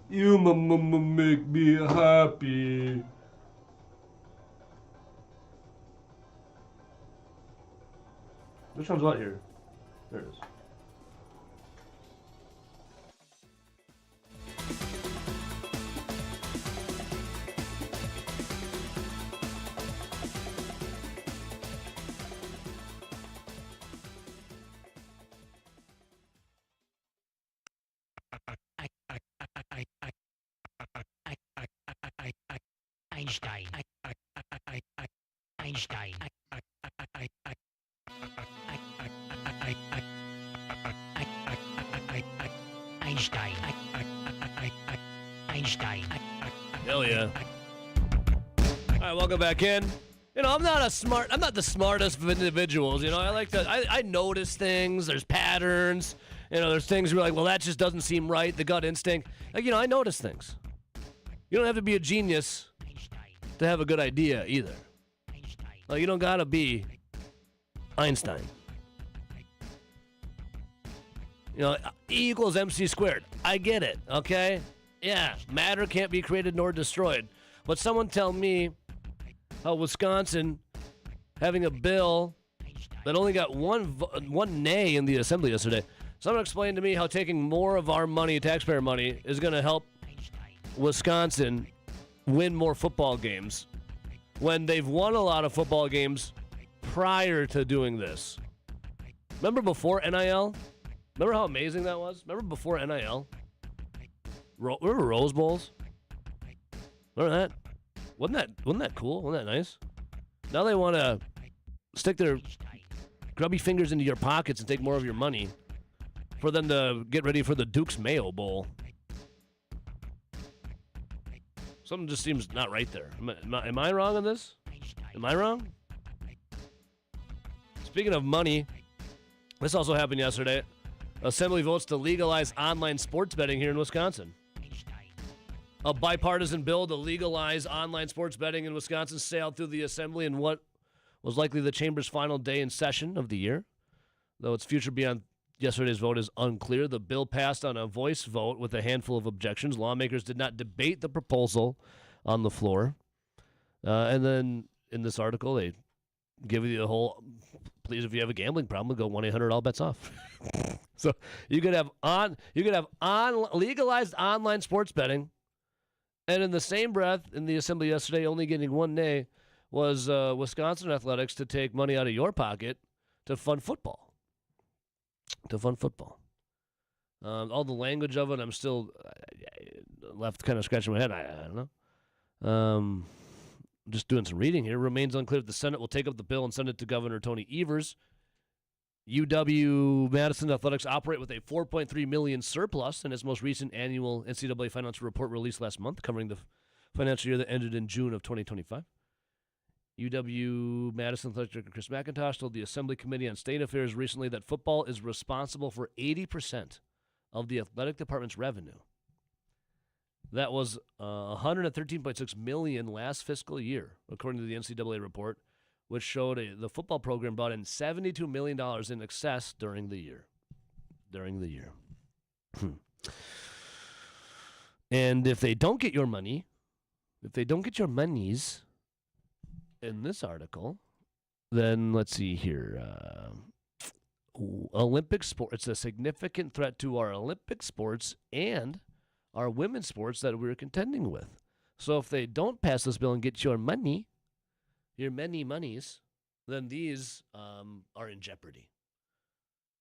You make me happy. Which one's what here? There it is. Einstein. Einstein. Einstein. Einstein. Hell yeah. All right, welcome back in. You know, I'm not the smartest of individuals. You know, I notice things. There's patterns. You know, there's things where like, well, that just doesn't seem right. The gut instinct. Like, you know, I notice things. You don't have to be a genius to have a good idea either. Like, you don't gotta be Einstein. You know, E equals MC squared. I get it, okay? Yeah, matter can't be created nor destroyed. But someone tell me how Wisconsin having a bill that only got one nay in the assembly yesterday. Someone explain to me how taking more of our money, taxpayer money, is going to help Wisconsin win more football games when they've won a lot of football games prior to doing this. Remember before NIL? Remember how amazing that was? Remember before NIL? Remember Rose Bowls? Remember that? Wasn't that cool? Wasn't that nice? Now they want to stick their grubby fingers into your pockets and take more of your money for them to get ready for the Duke's Mayo Bowl. Something just seems not right there. Am I wrong on this? Am I wrong? Speaking of money, this also happened yesterday. Assembly votes to legalize online sports betting here in Wisconsin. A bipartisan bill to legalize online sports betting in Wisconsin sailed through the Assembly in what was likely the Chamber's final day in session of the year. Though its future beyond yesterday's vote is unclear, the bill passed on a voice vote with a handful of objections. Lawmakers did not debate the proposal on the floor. And then in this article, they give you the whole please, if you have a gambling problem, go 1-800-ALL-BETS-OFF. So you could have legalized online sports betting, and in the same breath, in the assembly yesterday, only getting one nay was Wisconsin Athletics to take money out of your pocket to fund football. All the language of it, I'm still left kind of scratching my head. I don't know. Just doing some reading here. Remains unclear if the Senate will take up the bill and send it to Governor Tony Evers. UW-Madison Athletics operate with a $4.3 million surplus in its most recent annual NCAA financial report released last month, covering the financial year that ended in June of 2025. UW-Madison Athletic Chris McIntosh told the Assembly Committee on State Affairs recently that football is responsible for 80% of the athletic department's revenue. That was $113.6 million last fiscal year, according to the NCAA report, which showed the football program brought in $72 million in excess during the year. And if they don't get your money, monies in this article, then let's see here. Olympic sport. It's a significant threat to our Olympic sports and our women's sports that we're contending with. So if they don't pass this bill and get your money, your many monies, then these are in jeopardy.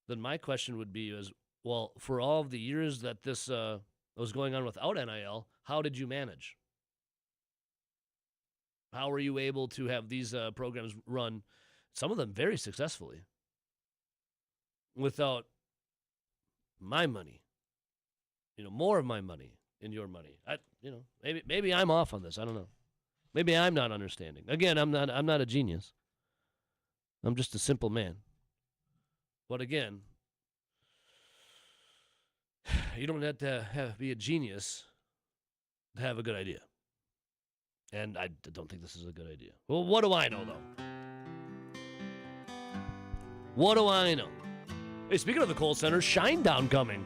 Then my question would be well, for all of the years that this was going on without NIL, how did you manage? How were you able to have these programs run, some of them very successfully, without my money? More of my money in your money. Maybe I'm off on this. I don't know. Maybe I'm not understanding. Again, I'm not a genius. I'm just a simple man. But again, you don't have to be a genius to have a good idea. And I don't think this is a good idea. Well, what do I know, though? What do I know? Hey, speaking of the Kohl Center, Shinedown coming.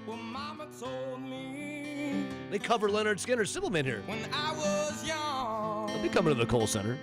Well, Mama told me they cover Leonard Skinner's Civil Man here. when I was young. They'll be coming to the Kohl Center.